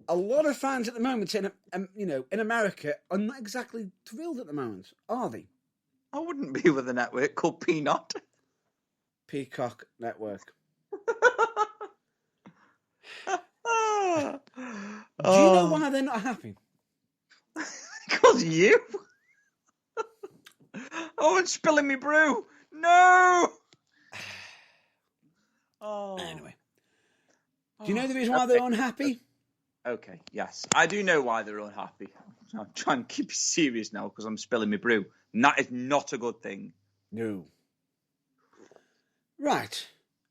a lot of fans at the moment in America are not exactly thrilled at the moment, are they? I wouldn't be with a network called Peanut. Peacock network. Do you know why they're not happy? Because you. Oh, it's spilling me brew. No. Oh. Anyway, do you know the reason why they're unhappy? Okay, yes, I do know why they're unhappy. I'm trying to keep it serious now because I'm spilling my brew, and that is not a good thing. No. Right,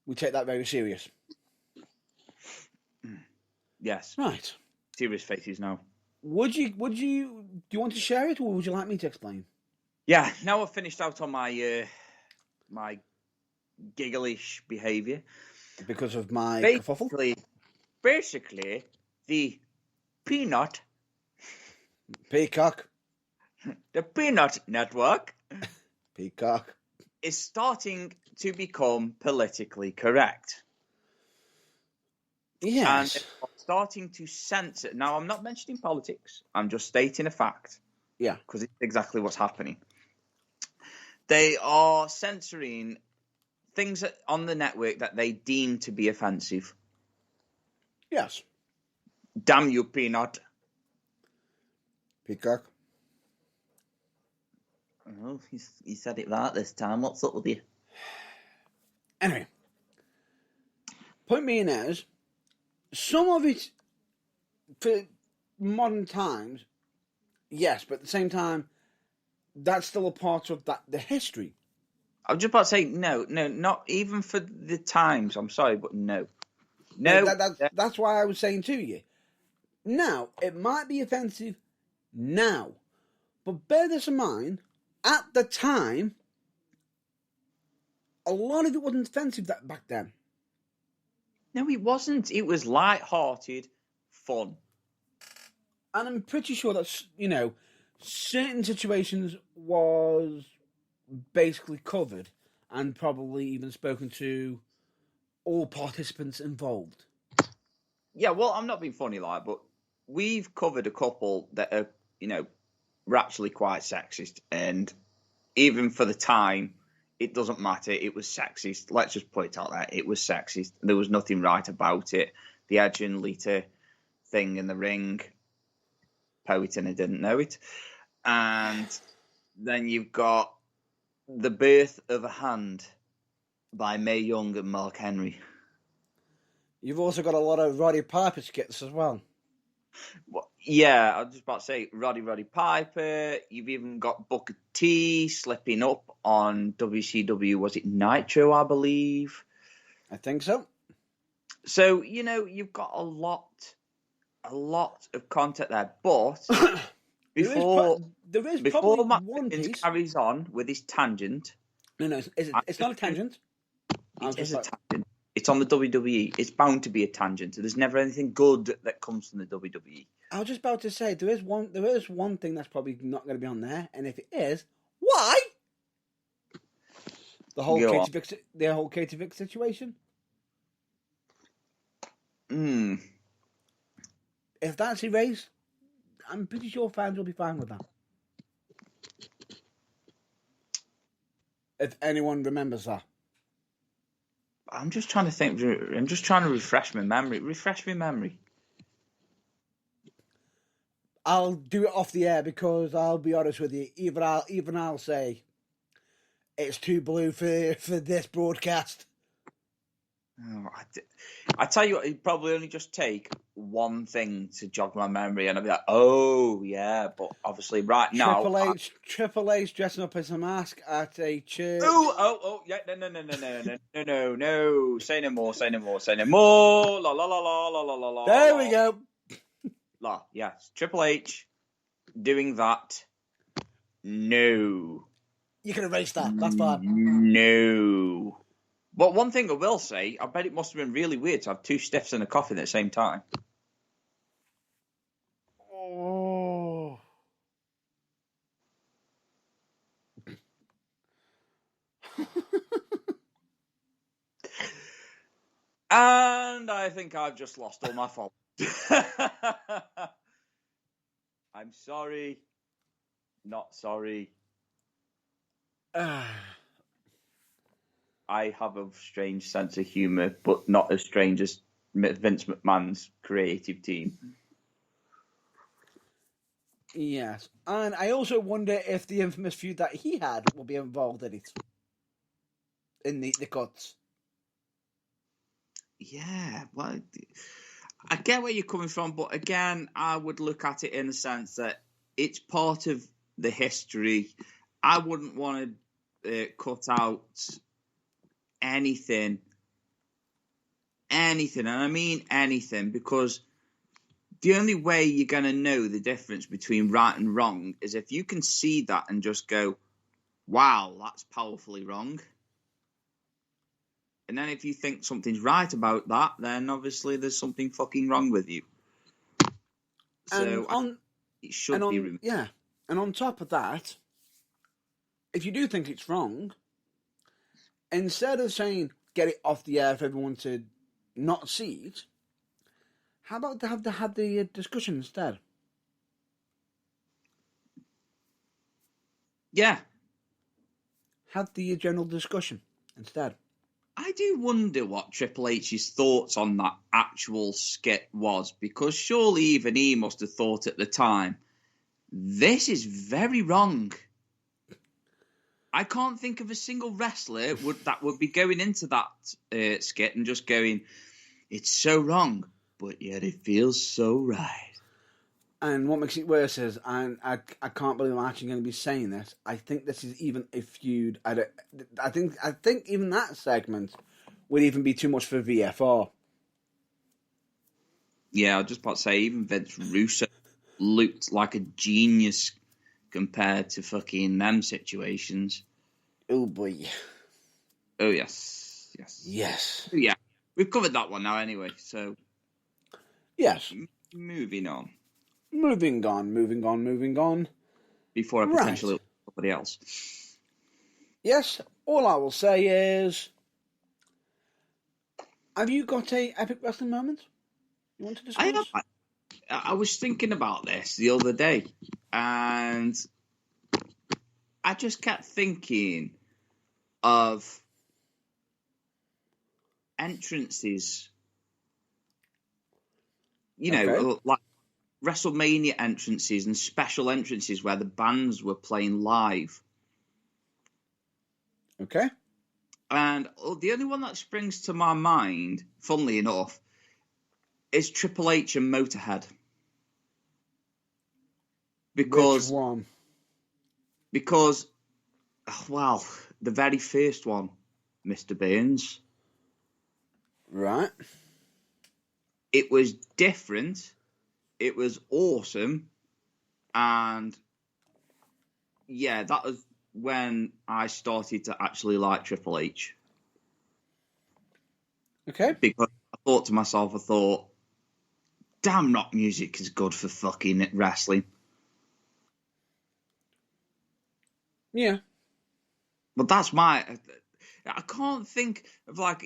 we take that very serious. Yes. Right. Serious faces now. Do you want to share it, or would you like me to explain? Yeah. Now I've finished out on my my gigglish behaviour because of my kerfuffle. Basically, the Peacock, the Peanut Network, Peacock, is starting to become politically correct. Yes. And they're starting to censor. Now, I'm not mentioning politics. I'm just stating a fact. Yeah. Because it's exactly what's happening. They are censoring things on the network that they deem to be offensive. Yes. Damn you, Peanut. Peacock. Oh, he said it right this time. What's up with you? Anyway. Point being is, some of it, for modern times, yes, but at the same time, that's still a part of the history. I was just about to say, no, not even for the times. I'm sorry, but no. No. That's why I was saying to you. Now, it might be offensive now, but bear this in mind, at the time, a lot of it wasn't offensive back then. No, it wasn't. It was light-hearted fun. And I'm pretty sure that, certain situations was basically covered and probably even spoken to all participants involved. Yeah, well, I'm not being funny, like, but we've covered a couple that are, were actually quite sexist, and even for the time, it doesn't matter. It was sexist. Let's just put it out there. It was sexist. There was nothing right about it. The Edge and Lita thing in the ring, poet and I didn't know it. And then you've got The Birth of a Hand by Mae Young and Mark Henry. You've also got a lot of Roddy Piper skits as well. Well, yeah, I was just about to say Roddy Piper. You've even got Booker T slipping up on WCW. Was it Nitro, I believe? I think so. So, you've got a lot of content there. But before Matt Pickens carries on with his tangent... No, it's not a tangent. It is a tangent. It's on the WWE. It's bound to be a tangent. There's never anything good that comes from the WWE. I was just about to say there is one thing that's probably not going to be on there, and if it is, why? The whole Katie Vick situation. If that's erased, I'm pretty sure fans will be fine with that. If anyone remembers that. I'm just trying to think. I'm just trying to refresh my memory. I'll do it off the air because I'll be honest with you. Even I'll say it's too blue for this broadcast. Oh, I tell you what, it'd probably only just take one thing to jog my memory, and I'd be like, "Oh yeah," but obviously, right now, Triple H dressing up as a mask at a church. Oh, yeah, no! Say no more! La la la la la la la. There we go. Yes, Triple H doing that. No, you can erase that. That's fine. No. But one thing I will say, I bet it must have been really weird to have two stiffs and a coffin at the same time. Oh. And I think I've just lost all my fault. I'm sorry. Not sorry. I have a strange sense of humour, but not as strange as Vince McMahon's creative team. Yes, and I also wonder if the infamous feud that he had will be involved in it. In the cuts. Yeah, well, I get where you're coming from, but again, I would look at it in the sense that it's part of the history. I wouldn't want to cut out anything, and I mean anything, because the only way you're going to know the difference between right and wrong is if you can see that and just go, wow, that's powerfully wrong. And then if you think something's right about that, then obviously there's something fucking wrong with you. So it should be removed. Yeah, and on top of that, if you do think it's wrong, instead of saying, get it off the air for everyone to not see it, how about to have the discussion instead? Yeah. Have the general discussion instead. I do wonder what Triple H's thoughts on that actual skit was, because surely even he must have thought at the time, this is very wrong. I can't think of a single wrestler that would be going into that skit and just going, it's so wrong, but yet it feels so right. And what makes it worse is, and I can't believe I'm actually going to be saying this, I think this is even a feud. I think even that segment would even be too much for VFR. Yeah, I was just about to say, even Vince Russo looked like a genius compared to fucking them situations. Oh boy. Oh yes. Oh, yeah, we've covered that one now anyway. So yes, moving on. Moving on. Before I potentially look at somebody else. Yes, all I will say is Have you got a epic wrestling moment you want to discuss? I was thinking about this the other day, and I just kept thinking of entrances. Like WrestleMania entrances and special entrances where the bands were playing live. Okay. And the only one that springs to my mind, funnily enough, is Triple H and Motorhead. Which one? Because, well, the very first one, Mr. Burns. Right. It was different. It was awesome. And, yeah, that was when I started to actually like Triple H. Okay. Because I thought to myself, damn, rock music is good for fucking wrestling. Yeah. But that's I can't think of I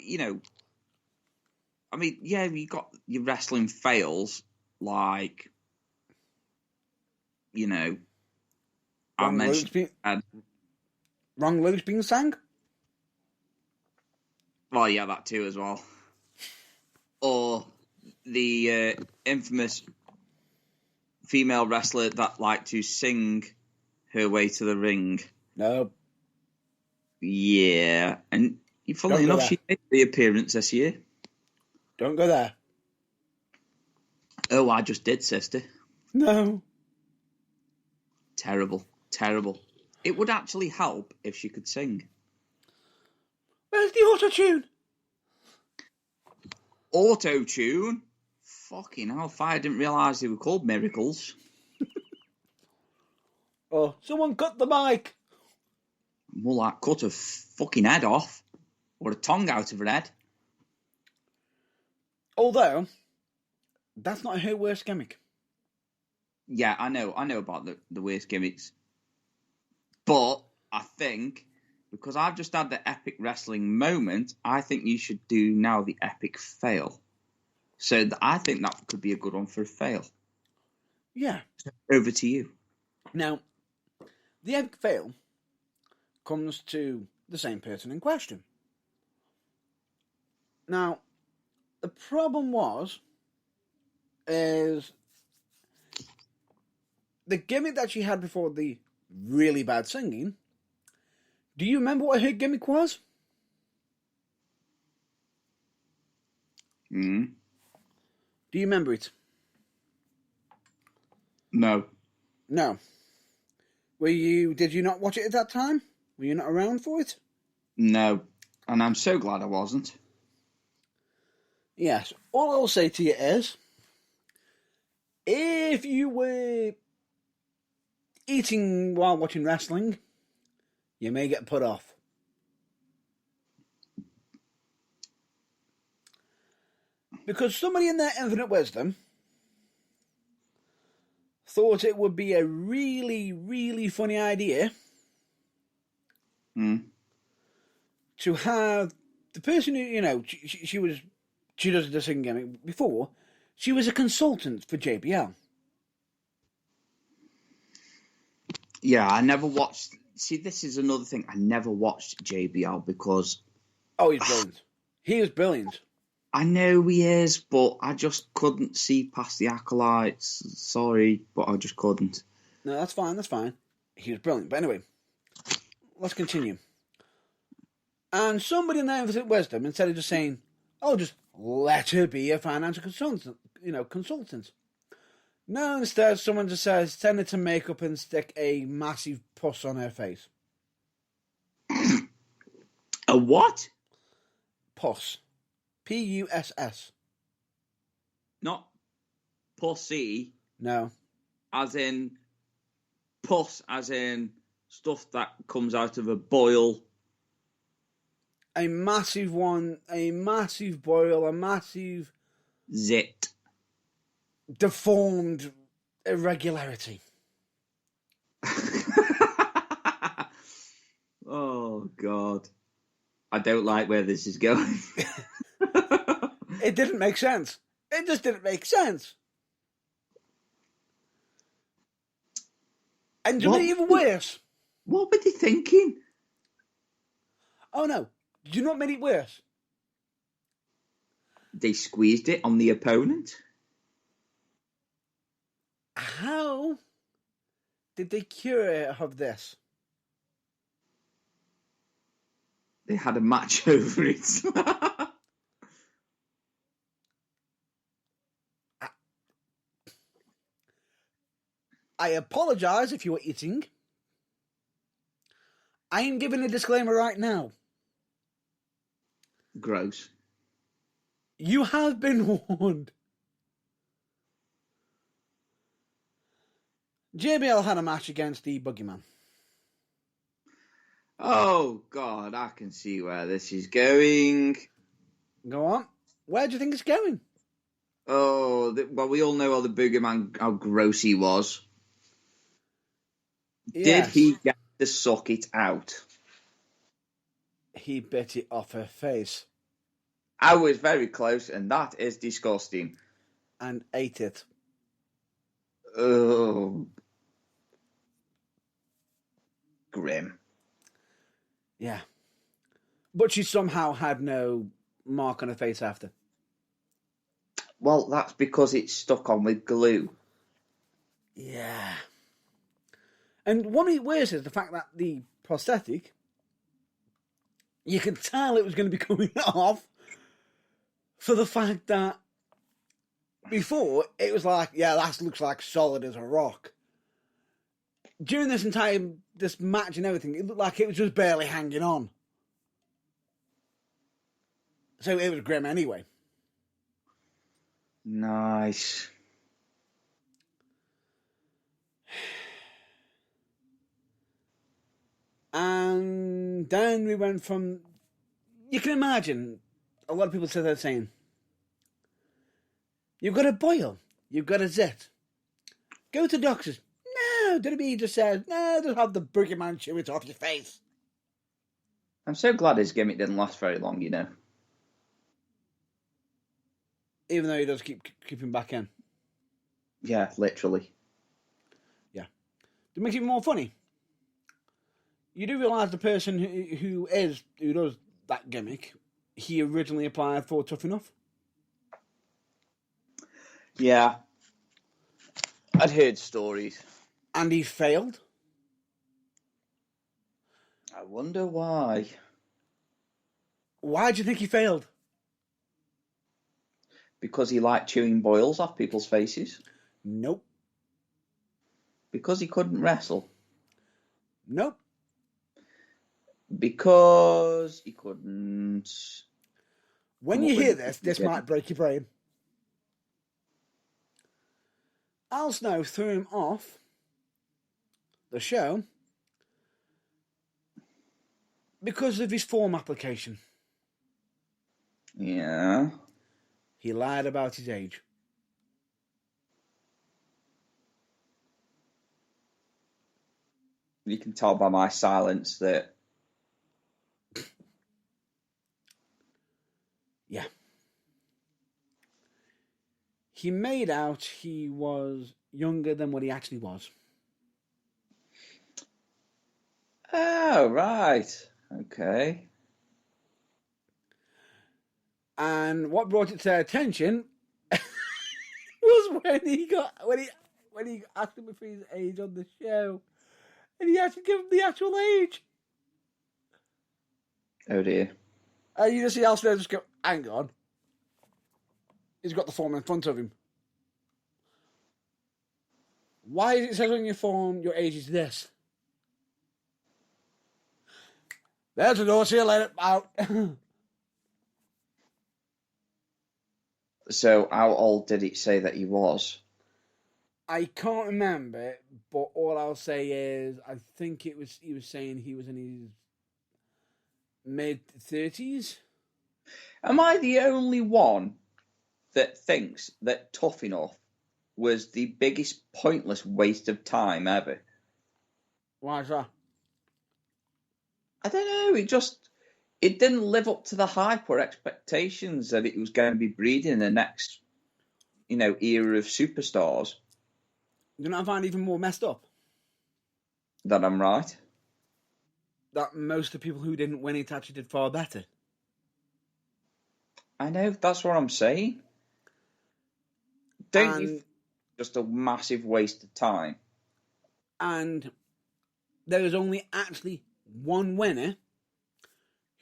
mean, yeah, you got your wrestling fails, like, I mentioned. Wrong lyrics being sang? Well, yeah, that too as well. Or the infamous female wrestler that liked to sing her way to the ring. No. Yeah, and funnily enough, she made the appearance this year. Don't go there. Oh, I just did, sister. No. Terrible. It would actually help if she could sing. Where's the auto-tune? Auto-tune? Fucking hell, I didn't realise they were called miracles. Oh, someone cut the mic. More like cut a fucking head off. Or a tongue out of her head. Although, that's not her worst gimmick. Yeah, I know about the worst gimmicks. But I think, because I've just had the epic wrestling moment, I think you should do now the epic fail. So I think that could be a good one for a fail. Yeah. Over to you. Now, the epic fail comes to the same person in question. Now, the problem is the gimmick that she had before the really bad singing. Do you remember what her gimmick was? Mm. Do you remember it? No. Did you not watch it at that time? Were you not around for it? No. And I'm so glad I wasn't. Yes. All I'll say to you is, if you were eating while watching wrestling, you may get put off. Because somebody in their infinite wisdom thought it would be a really, really funny idea to have the person who, she does the singing gimmick before, she was a consultant for JBL. Yeah, I never watched. See, this is another thing. I never watched JBL because. Oh, he's brilliant. He is brilliant. I know he is, but I just couldn't see past the acolytes. Sorry, but I just couldn't. No, that's fine. He was brilliant. But anyway, let's continue. And somebody in their infinite wisdom, instead of just saying, oh, just let her be a financial consultant. No, instead, someone just says, send her to makeup and stick a massive puss on her face. A what? Puss. Puss. Not pussy. No. As in pus, as in stuff that comes out of a boil. A massive one, a massive boil, a massive... Zit. Deformed irregularity. Oh, God. I don't like where this is going. It didn't make sense. It just didn't make sense. And you know even worse? What were they thinking? Oh no. Do you know what made it worse? They squeezed it on the opponent. How did they cure it of this? They had a match over it. I apologise if you were eating. I am giving a disclaimer right now. Gross. You have been warned. JBL had a match against the Boogeyman. Oh, God, I can see where this is going. Go on. Where do you think it's going? Oh, well, we all know how the Boogeyman, how gross he was. Yes. Did he get to suck it out? He bit it off her face. I was very close, and that is disgusting. And ate it. Oh. Grim. Yeah. But she somehow had no mark on her face after. Well, that's because it's stuck on with glue. Yeah. And what made it worse is the fact that the prosthetic, you could tell it was going to be coming off for the fact that before it was like, yeah, that looks like solid as a rock. During this match and everything, it looked like it was just barely hanging on. So it was grim anyway. Nice. And then we went from... You can imagine, a lot of people say they're saying, you've got a boil, you've got a zit. Go to doctors. No, WWE just says, no, just have the Boogeyman chew it off your face. I'm so glad his gimmick didn't last very long, you know. Even though he does keep him back in. Yeah, literally. Yeah. To make it more funny, you do realise the person who does that gimmick, he originally applied for Tough Enough? Yeah. I'd heard stories. And he failed? I wonder why. Why do you think he failed? Because he liked chewing boils off people's faces? Nope. Because he couldn't wrestle? Nope. Because he couldn't... When you hear this might break your brain. Al Snow threw him off the show because of his form application. Yeah. He lied about his age. You can tell by my silence that... Yeah. He made out he was younger than what he actually was. Oh, right. Okay. And what brought it to their attention was when he asked him for his age on the show, and he had to give him the actual age. Oh dear. And you just see Al Snow just go, hang on. He's got the form in front of him. Why is it says on your form your age is this? There's the door, see you later, out. So, how old did it say that he was? I can't remember, but all I'll say is I think he was saying he was in his mid-30s. Am I the only one that thinks that Tough Enough was the biggest pointless waste of time ever? Why is that? I don't know, it didn't live up to the hype or expectations that it was going to be breeding the next, era of superstars. You know what I find even more messed up? That I'm right. That most of the people who didn't win it actually did far better. I know, that's what I'm saying. Don't you think it's just a massive waste of time? And there is only actually one winner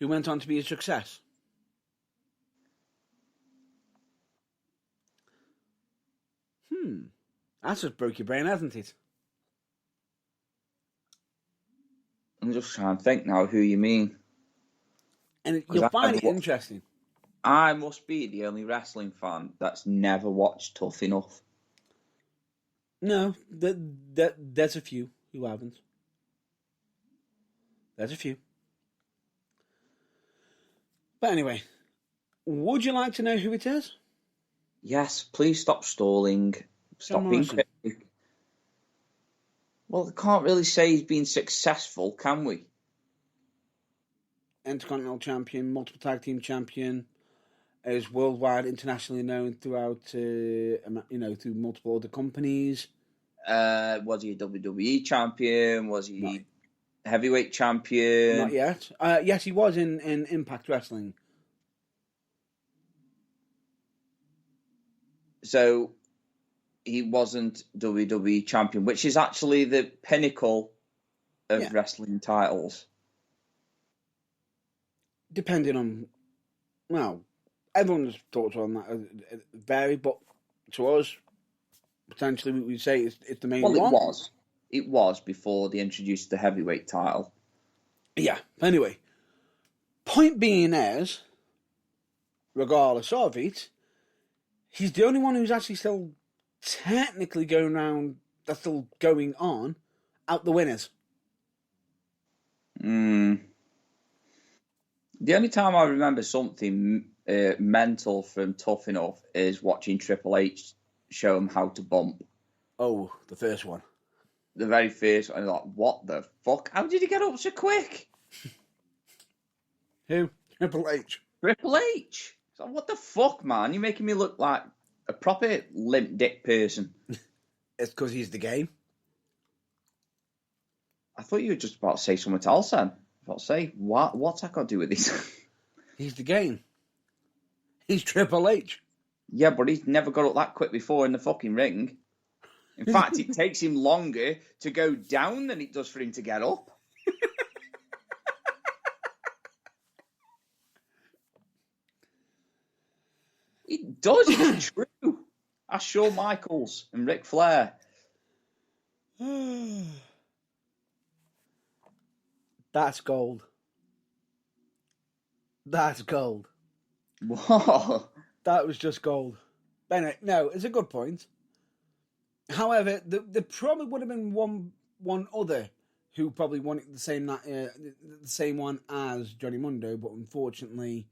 who went on to be a success. That's just broke your brain, hasn't it? I'm just trying to think now who you mean. And you'll find it interesting. I must be the only wrestling fan that's never watched Tough Enough. No, there's a few who haven't. There's a few. But anyway, would you like to know who it is? Yes, please stop stalling. Stop being cryptic. Well, I can't really say he's been successful, can we? Intercontinental champion, multiple tag team champion, is worldwide, internationally known throughout, through multiple other companies. Was he a WWE champion? Was he heavyweight champion? Not yet. Yes, he was in Impact Wrestling. So he wasn't WWE champion, which is actually the pinnacle of wrestling titles. Depending on, well, everyone's thoughts on that vary, but to us, potentially we say it's the main one. Well, it was before they introduced the heavyweight title. Yeah. Anyway, point being is, regardless of it, he's the only one who's actually still technically going around, that's still going on, out the winners. The only time I remember something mental from Tough Enough is watching Triple H show him how to bump. Oh, the first one. The very first one. I was like, what the fuck? How did he get up so quick? Who? Triple H. Triple H. So what the fuck, man? You're making me look like a proper limp dick person. It's because he's the game. I thought you were just about to say something else then. I was about to say, what's that got to do with this? He's the game. He's Triple H. Yeah, but he's never got up that quick before in the fucking ring. In fact, it takes him longer to go down than it does for him to get up. It does, it's true. Ask Shawn Michaels and Ric Flair. That's gold. That's gold. What? That was just gold. But anyway, no, it's a good point. However, there probably would have been one other who probably wanted the same one as Johnny Mundo, but unfortunately,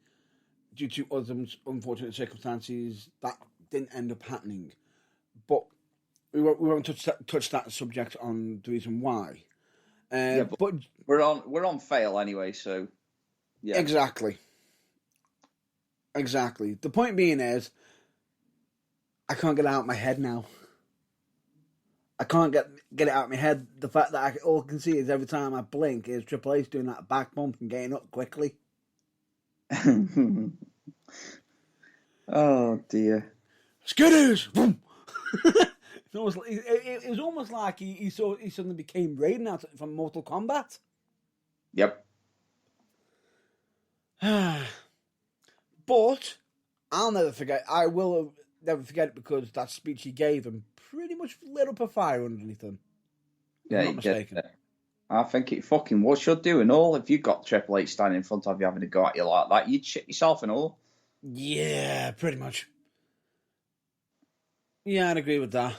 due to other unfortunate circumstances, that didn't end up happening. But we won't touch that subject on the reason why. But we're on fail anyway, so yeah. Exactly. The point being is, I can't get it out of my head now. I can't get it out of my head. The fact that all I can see is every time I blink is Triple H doing that back bump and getting up quickly. Oh dear. Skitters! Boom! It was almost like he suddenly became Raiden out from Mortal Kombat. Yep. But I'll never forget. I will never forget it because that speech he gave him pretty much lit up a fire underneath him. Yeah, I'm not mistaken. I think it fucking was should do and all. If you got Triple H standing in front of you having a go at you like that, you'd shit yourself and all. Yeah, pretty much. Yeah, I'd agree with that.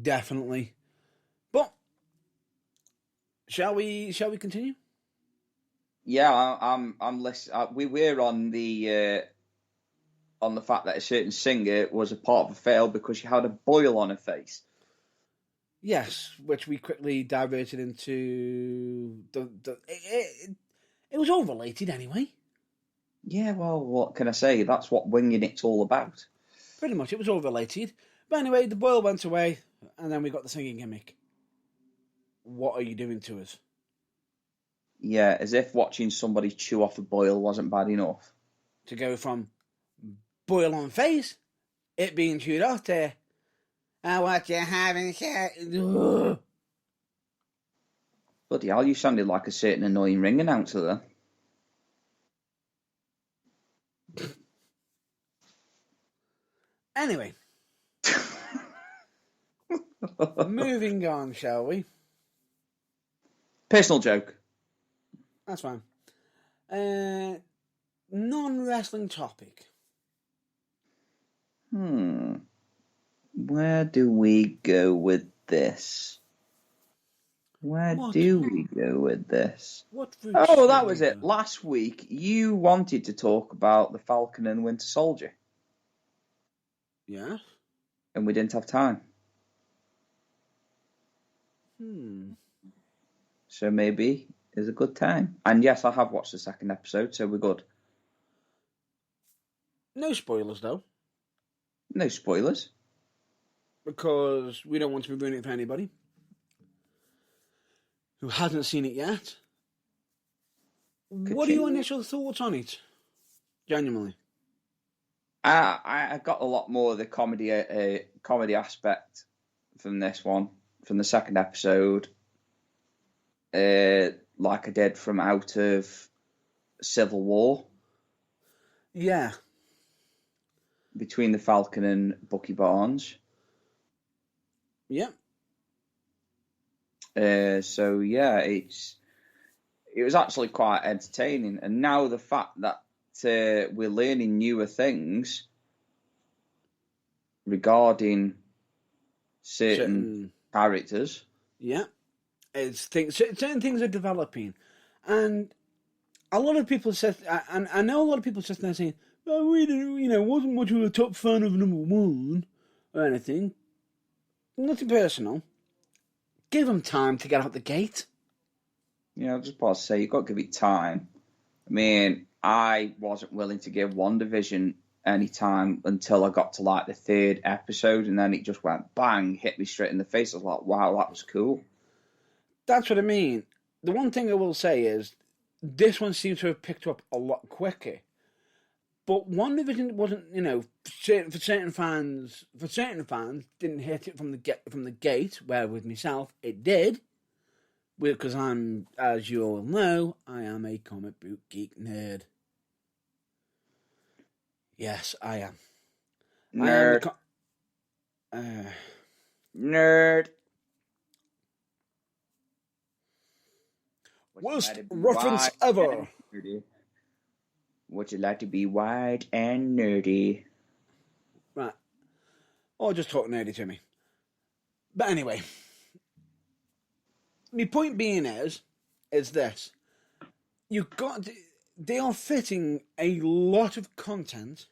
Definitely. But shall we continue? Yeah, I'm listening. We were on the fact that a certain singer was a part of a fail because she had a boil on her face. Yes, which we quickly diverted into it It was all related anyway. Yeah, well, what can I say? That's what winging it's all about. Pretty much, it was all related. But anyway, the boil went away, and then we got the singing gimmick. What are you doing to us? Yeah, as if watching somebody chew off a boil wasn't bad enough. To go from boil on face, it being chewed off, to what you having here? Bloody hell, you sounded like a certain annoying ring announcer there. Anyway, moving on, shall we? Personal joke. That's fine. Non-wrestling topic. Where do we go with this? What Oh, that was it. Last week, you wanted to talk about the Falcon and Winter Soldier. Yeah? And we didn't have time. So maybe it's a good time. And yes, I have watched the second episode, so we're good. No spoilers, though. No spoilers. Because we don't want to be ruining it for anybody who hasn't seen it yet. What are your initial thoughts on it? Genuinely. I got a lot more of the comedy aspect from this one, from the second episode, like I did from out of Civil War. Yeah. Between the Falcon and Bucky Barnes. Yeah. So yeah, it was actually quite entertaining, and now the fact that we're learning newer things regarding certain characters. Yeah, certain things are developing, and a lot of people said, and I know a lot of people just now saying, "Well, we didn't, wasn't much of a top fan of number one or anything." Nothing personal. Give them time to get out the gate. Yeah, I was just about to say, you've got to give it time. I mean, I wasn't willing to give WandaVision any time until I got to like the third episode, and then it just went bang, hit me straight in the face. I was like, wow, that was cool. That's what I mean. The one thing I will say is, this one seems to have picked up a lot quicker. But WandaVision wasn't, for certain fans, didn't hit it from the gate. Where with myself, it did, because I'm, as you all know, I am a comic book geek nerd. Yes, I am. Nerd. Nerd. Worst reference ever. Would you like to be wide and nerdy? Right. Or just talk nerdy to me. But anyway. My point being is this. They are fitting a lot of content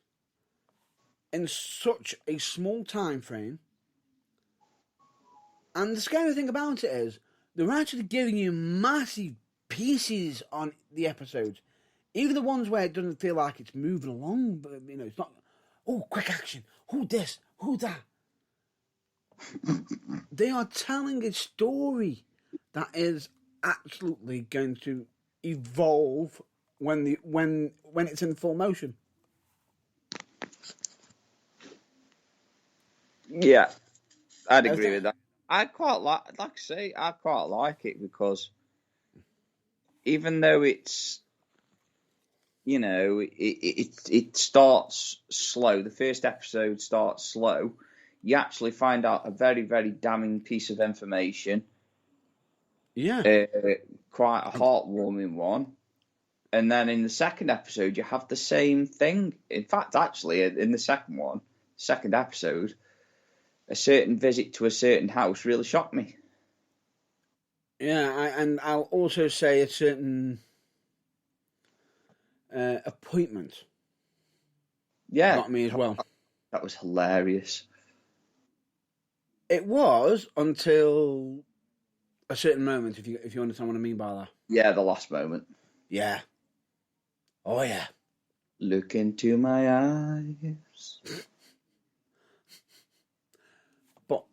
in such a small time frame. And the scary thing about it is, they're actually giving you massive pieces on the episodes. Even the ones where it doesn't feel like it's moving along, but it's not, quick action, this, that. They are telling a story that is absolutely going to evolve when it's in full motion. Yeah, I'd agree with that. I quite like it because even though it's, it starts slow. The first episode starts slow. You actually find out a very, very damning piece of information. Yeah. Quite a heartwarming one. And then in the second episode, you have the same thing. In fact, actually, in the second episode, a certain visit to a certain house really shocked me. Yeah, and I'll also say a certain appointment. Yeah. Got me as well. That was hilarious. It was until a certain moment, if you understand what I mean by that. Yeah, the last moment. Yeah, Oh, yeah. Look into my eyes. But...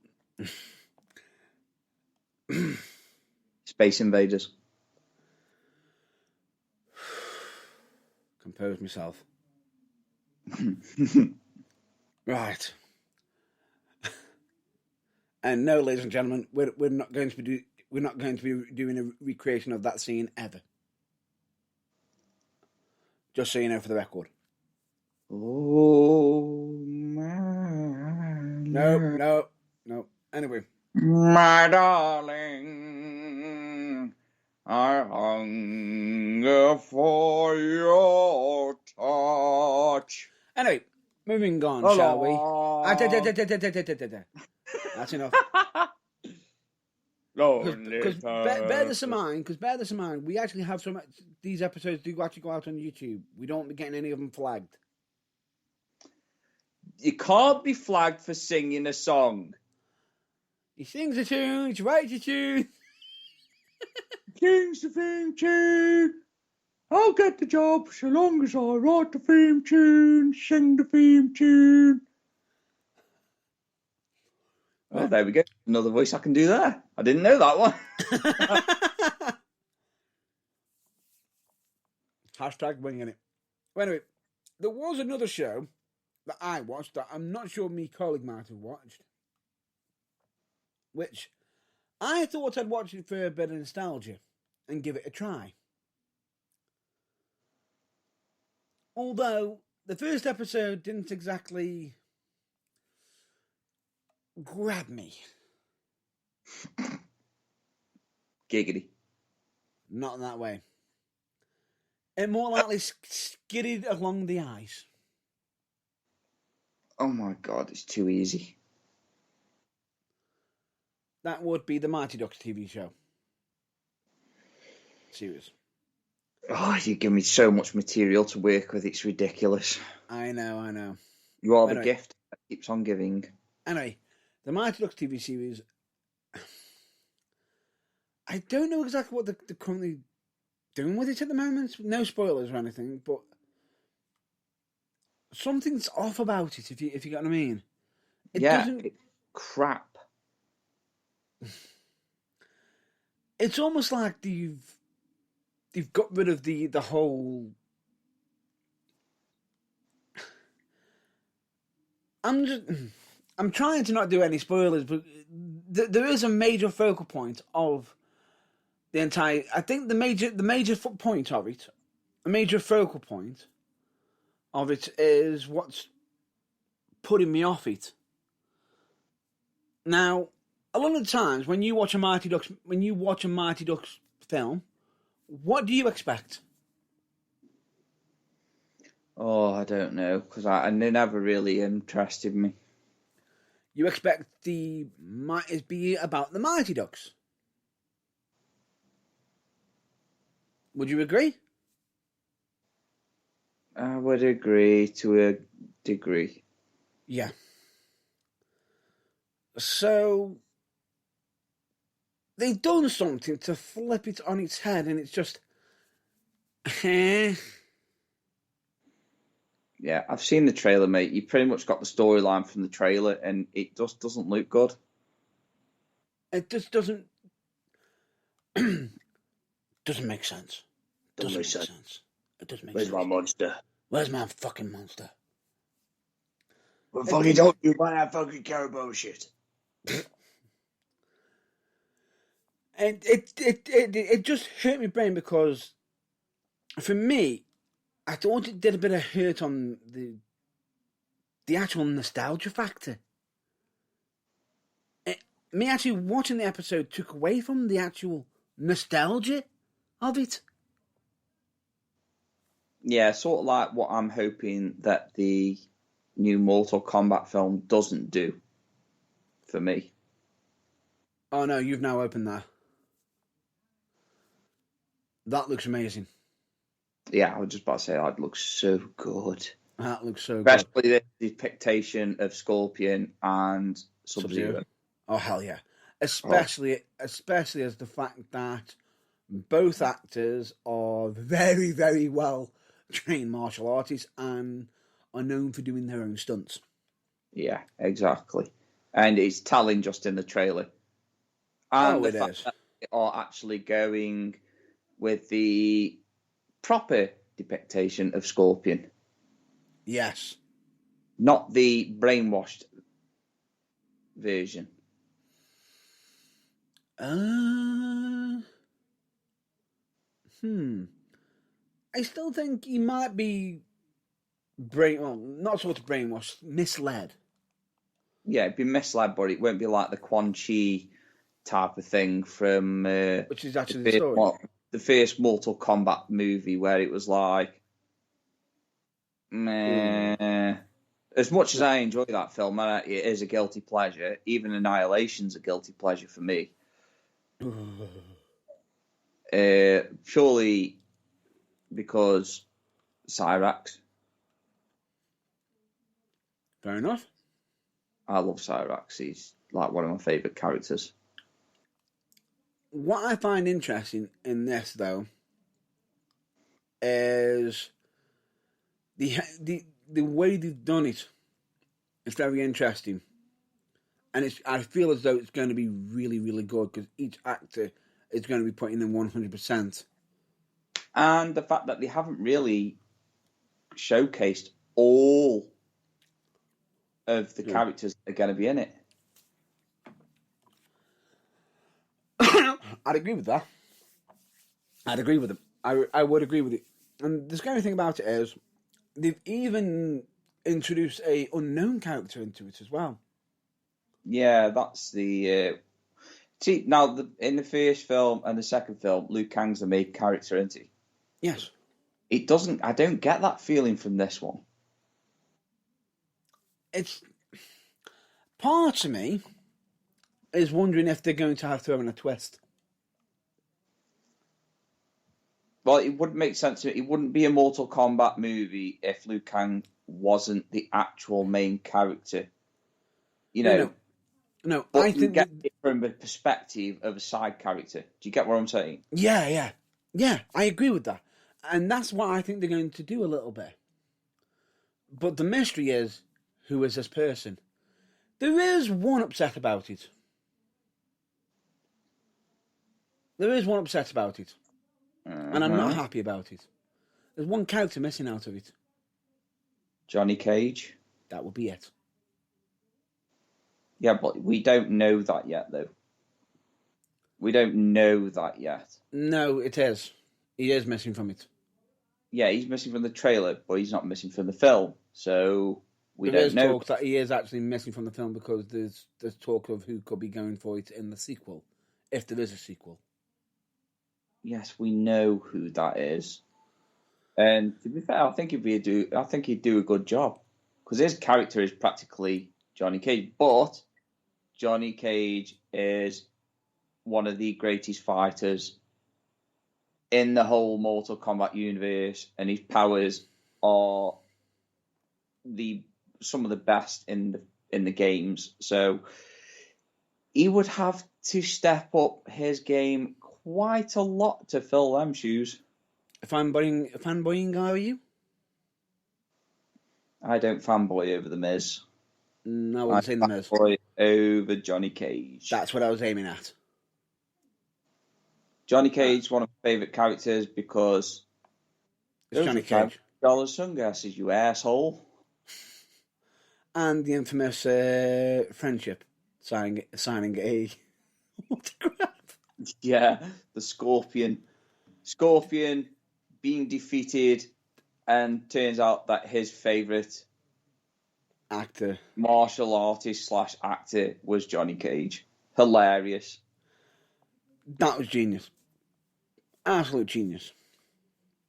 Space Invaders. Compose myself. Right. And no, ladies and gentlemen, we're not going to be doing a recreation of that scene ever. Just so you know, for the record. Oh my. No. Anyway. My darling, I hunger for your touch. Anyway, moving on, Hello. shall we? That's enough. Because bear this in mind, we actually have some. These episodes do actually go out on YouTube. We don't be getting any of them flagged. You can't be flagged for singing a song. He sings a tune, he writes a tune. Sings the theme tune. I'll get the job so long as I write the theme tune, sing the theme tune. Oh, there we go. Another voice I can do there. I didn't know that one. Hashtag winging it. Well, anyway, there was another show that I watched that I'm not sure my colleague might have watched, which I thought I'd watch it for a bit of nostalgia and give it a try. Although the first episode didn't exactly grab me. Giggity. Not in that way. It more likely skidded along the ice. Oh my God, it's too easy. That would be the Mighty Ducks TV show. Serious. Oh, you give me so much material to work with, it's ridiculous. I know. You are the gift that keeps on giving. Anyway, the Mighty Ducks TV series, I don't know exactly what they're currently doing with it at the moment. No spoilers or anything, but something's off about it, if you get what I mean. It's crap. It's almost like they've got rid of the whole. I'm trying to not do any spoilers, but there is a major focal point of the entire. I think the major point of it, a major focal point of it is what's putting me off it. Now, a lot of the times when you watch a Mighty Ducks film, what do you expect? Oh, I don't know, because they never really interested me. You expect it be about the Mighty Ducks. Would you agree? I would agree to a degree. Yeah. So they've done something to flip it on its head, and it's just, Yeah, I've seen the trailer, mate. You pretty much got the storyline from the trailer, and it just doesn't look good. It just doesn't make sense. Doesn't make sense. It doesn't make sense. Where's my monster? Where's my fucking monster? Well, fucking don't you buy that fucking caribou shit. And it just hurt my brain because, for me, I thought it did a bit of hurt on the actual nostalgia factor. Me actually watching the episode took away from the actual nostalgia of it. Yeah, sort of like what I'm hoping that the new Mortal Kombat film doesn't do for me. Oh no, you've now opened that. That looks amazing. Yeah, I was just about to say that looks so good. That looks so Especially good. the depiction of Scorpion and Sub-Zero. Oh hell yeah! Especially as the fact that both actors are very, very well trained martial artists and are known for doing their own stunts. Yeah, exactly. And it's telling just in the trailer. And the fact that they are actually going with the proper depiction of Scorpion. Yes. Not the brainwashed version. I still think he might be not sort of brainwashed, misled. Yeah, it'd be misled, but it won't be like the Quan Chi type of thing from which is actually the story. The first Mortal Kombat movie where it was like, meh. As much as I enjoy that film, and it is a guilty pleasure, even Annihilation's a guilty pleasure for me. Purely because Cyrax. Fair enough. I love Cyrax. He's like one of my favourite characters. What I find interesting in this, though, is the way they've done it. It's very interesting, and I feel as though it's going to be really, really good because each actor is going to be putting in 100%. And the fact that they haven't really showcased all of the characters that are going to be in it. I'd agree with that. I'd agree with them. I would agree with it. And the scary thing about it is they've even introduced a unknown character into it as well. Yeah, that's the... See, now, in the first film and the second film, Liu Kang's the main character, isn't he? Yes. I don't get that feeling from this one. It's... Part of me is wondering if they're going to have to have a twist. Well, it wouldn't make sense. It wouldn't be a Mortal Kombat movie if Liu Kang wasn't the actual main character. You know, no. But I think get it from the perspective of a side character. Do you get what I'm saying? Yeah. I agree with that, and that's what I think they're going to do a little bit. But the mystery is, who is this person? There is one upset about it. And I'm not happy about it. There's one character missing out of it. Johnny Cage. That would be it. Yeah, but we don't know that yet, though. We don't know that yet. No, it is. He is missing from it. Yeah, he's missing from the trailer, but he's not missing from the film. So we don't know. There's talk that he is actually missing from the film because there's talk of who could be going for it in the sequel, if there is a sequel. Yes, we know who that is. And to be fair, I think he'd do a good job because his character is practically Johnny Cage, but Johnny Cage is one of the greatest fighters in the whole Mortal Kombat universe, and his powers are some of the best in the games. So he would have to step up his game quite a lot to fill them shoes. Fanboying, are you? I don't fanboy over the Miz. No, I wouldn't say the Miz. Fanboy over Johnny Cage. That's what I was aiming at. Johnny Cage is one of my favourite characters because it's Johnny Cage. $5 sunglasses, you asshole. And the infamous friendship signing a what a crap. Yeah, the Scorpion. Scorpion being defeated, and turns out that his favourite actor, martial artist / actor, was Johnny Cage. Hilarious. That was genius. Absolute genius.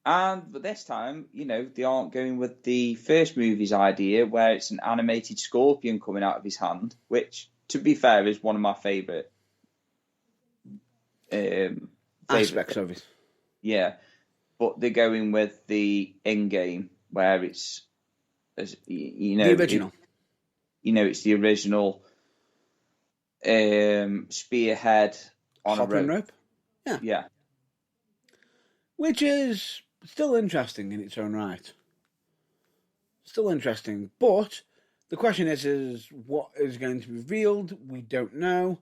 But this time, they aren't going with the first movie's idea where it's an animated scorpion coming out of his hand, which, to be fair, is one of my favourite aspects of it. Yeah. But they're going with the in-game where it's, the original. It's the original spearhead on Hopping a rope. Yeah. Yeah. Which is Still interesting in its own right. Still interesting, but the question is what is going to be revealed? We don't know,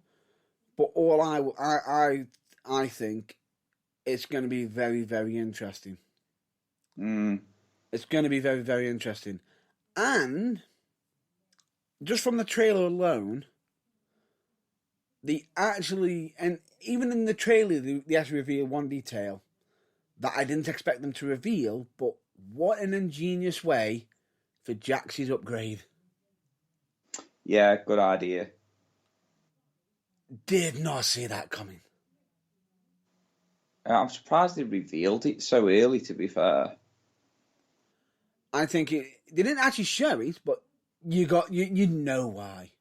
but all I think it's going to be very, very interesting. It's going to be very, very interesting, and just from the trailer alone, and even in the trailer, they actually reveal one detail that I didn't expect them to reveal, but what an ingenious way for Jaxie's upgrade. Yeah, good idea. Did not see that coming. I'm surprised they revealed it so early, to be fair. I think they didn't actually show it, but you know why.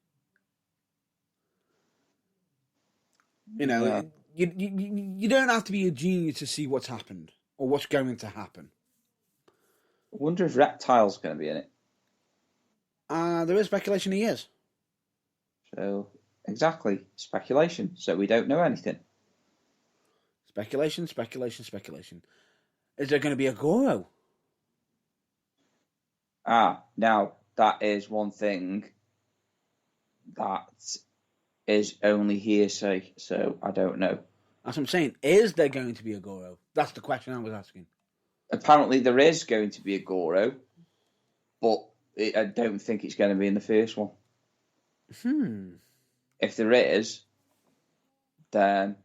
You know, Yeah. you don't have to be a genius to see what's happened or what's going to happen. I wonder if Reptile's going to be in it. There is speculation he is. So, exactly. Speculation. So we don't know anything. Speculation. Is there going to be a Goro? Now, that is one thing that is only hearsay, so I don't know. That's what I'm saying. Is there going to be a Goro? That's the question I was asking. Apparently there is going to be a Goro, but I don't think it's going to be in the first one. If there is, then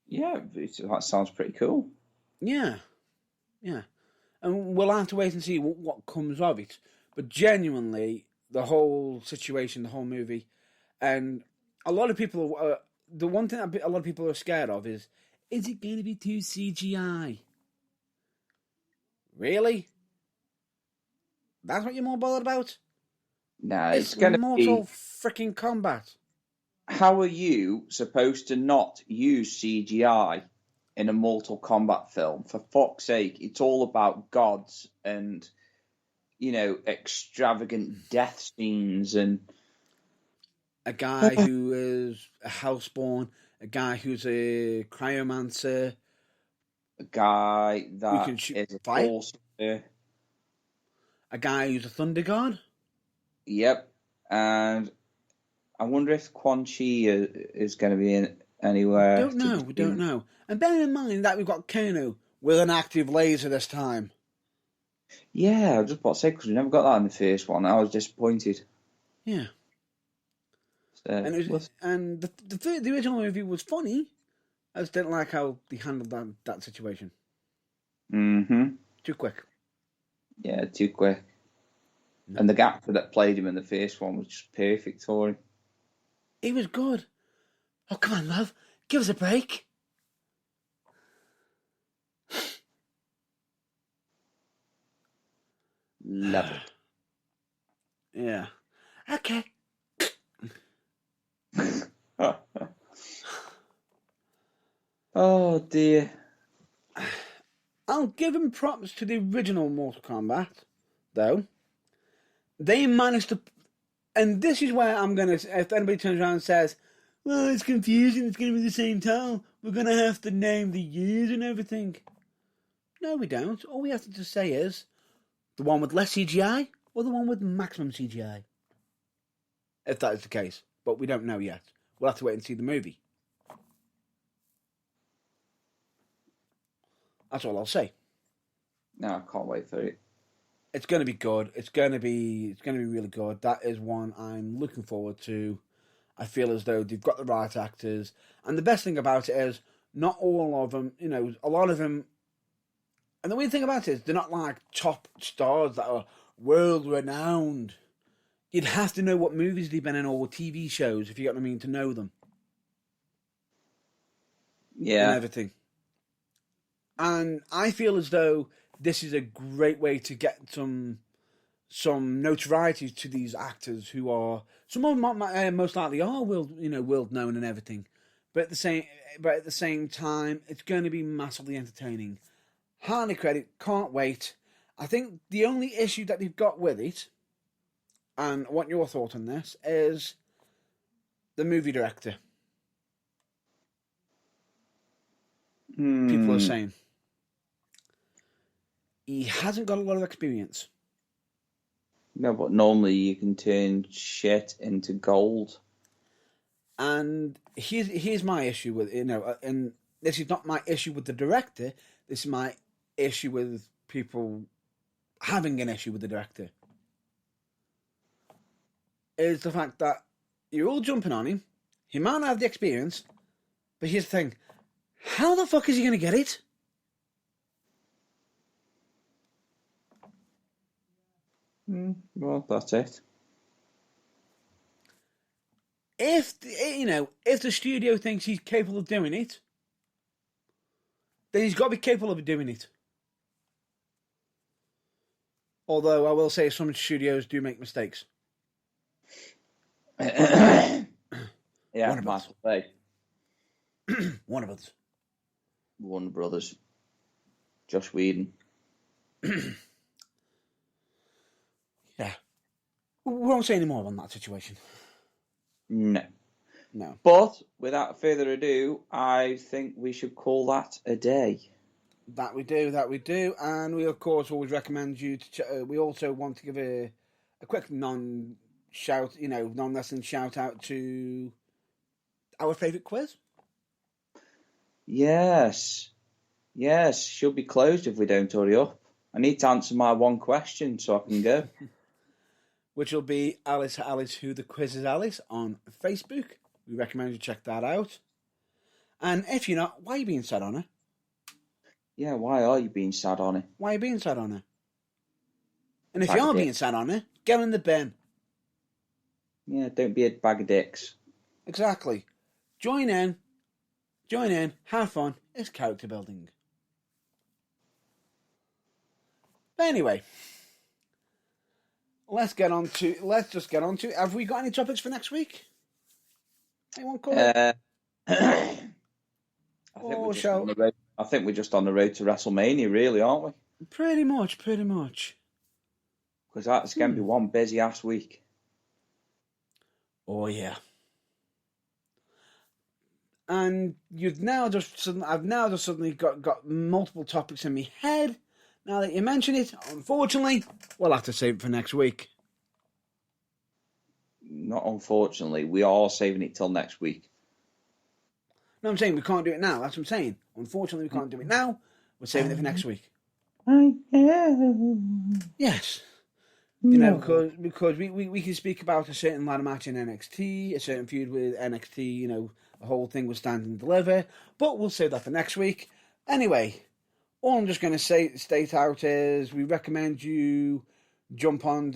yeah, that sounds pretty cool. Yeah. And we'll have to wait and see what comes of it. But genuinely, the whole situation, the whole movie, and a lot of people, the one thing that a lot of people are scared of is it going to be too CGI? Really? That's what you're more bothered about? No, It's going to be Mortal freaking Kombat. How are you supposed to not use CGI in a Mortal Kombat film? For fuck's sake, it's all about gods and, extravagant death scenes and... A guy who is a houseborn, a guy who's a cryomancer. A guy that can shoot is a fire. sorcerer. A guy who's a thunder god. Yep, and I wonder if Quan Chi is going to be in anywhere. We don't know. And bear in mind that we've got Kano with an active laser this time. Yeah, I was just about to say, because we never got that in the first one. I was disappointed. Yeah. So, and the original movie was funny. I just didn't like how they handled that situation. Mm-hmm. Too quick. Yeah, too quick. No. And the actor that played him in the first one was just perfect for him. He was good. Oh, come on, love. Give us a break. Love it. Yeah. Okay. Oh, dear. I'll give him props to the original Mortal Kombat, though. They managed to... And this is where I'm going to... If anybody turns around and says, well, it's confusing, it's going to be the same title, we're going to have to name the years and everything. No, we don't. All we have to just say is the one with less CGI or the one with maximum CGI. If that is the case. But we don't know yet. We'll have to wait and see the movie. That's all I'll say. No, I can't wait for it. It's going to be good. It's going to be really good. That is one I'm looking forward to. I feel as though they've got the right actors. And the best thing about it is, not all of them, a lot of them... And the weird thing about it is, they're not like top stars that are world-renowned. You'd have to know what movies they've been in or TV shows, if you get what I mean, to know them. Yeah. And everything. And I feel as though this is a great way to get some notoriety to these actors who are... Some of them most likely are world known and everything. But at the same time, it's going to be massively entertaining. Highly credit, can't wait. I think the only issue that they've got with it, and I want your thought on this, is the movie director. People are saying. he hasn't got a lot of experience. No, but normally you can turn shit into gold. And here's my issue with, and this is not my issue with the director. This is my issue with people having an issue with the director. Is the fact that you're all jumping on him. He might not have the experience, but here's the thing: how the fuck is he going to get it? Well, that's it. If the studio thinks he's capable of doing it, then he's got to be capable of doing it. Although I will say some studios do make mistakes. Yeah, Warner Michael Bay. Warner Brothers. Warner Brothers. Joss Whedon. Yeah. We won't say any more on that situation. No. But without further ado, I think we should call that a day. That we do. And we, of course, always recommend you to... we also want to give a quick non-wrestling shout out to our favourite quiz. Yes, she'll be closed if we don't hurry up. I need to answer my one question so I can go. Which will be Alice Who the Quiz is Alice on Facebook. We recommend you check that out. And if you're not, why are you being sad on her? Yeah, why are you being sad on her? Why are you being sad on her? And if you are being sad on her, get in the bin. Yeah, don't be a bag of dicks. Exactly. Join in, have fun. It's character building. But anyway, let's just get on to. Have we got any topics for next week? Anyone call it? I think we're just on the road to WrestleMania, really, aren't we? Pretty much. Because that's going to be one busy ass week. Oh yeah. And I've now just suddenly got multiple topics in my head. Now that you mention it, unfortunately, we'll have to save it for next week. Not unfortunately, we are saving it till next week. No, I'm saying we can't do it now. That's what I'm saying. Unfortunately, we can't do it now. We're saving it for next week. Yes. Because we can speak about a certain ladder match in NXT, a certain feud with NXT, the whole thing with Stand and Deliver, but we'll save that for next week. Anyway, all I'm just going to state out is we recommend you jump on,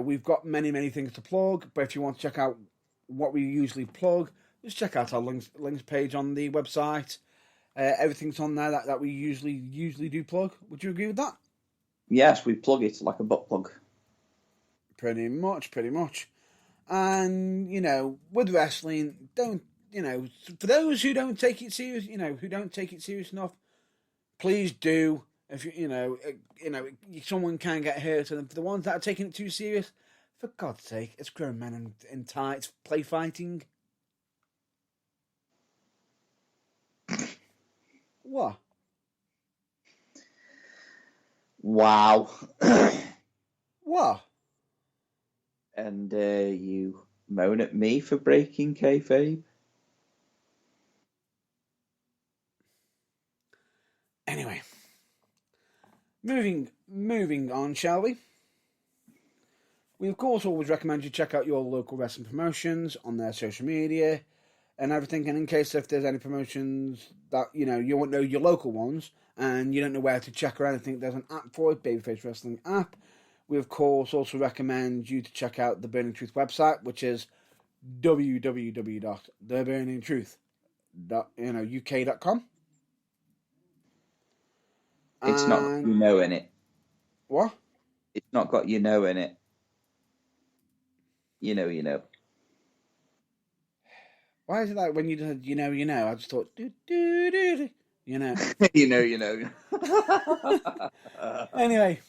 we've got many things to plug, but if you want to check out what we usually plug, just check out our links page on the website. Everything's on there that we usually do plug. Would you agree with that? Yes, we plug it like a butt plug. Pretty much. And, with wrestling, for those who don't take it serious, who don't take it serious enough, please do. If someone can get hurt, and for the ones that are taking it too serious, for God's sake, it's grown men in tights, play fighting. What? Wow. What? And you moan at me for breaking kayfabe? Anyway, moving on, shall we? We, of course, always recommend you check out your local wrestling promotions on their social media and everything. And in case if there's any promotions that, you won't know your local ones and you don't know where to check or anything, there's an app for it, Babyface Wrestling app. We, of course, also recommend you to check out the Burningtruth website, which is www.theburningtruth.uk.com. It's not got in it. What? It's not got in it. You know. Why is it like when you said I just thought you know. Anyway,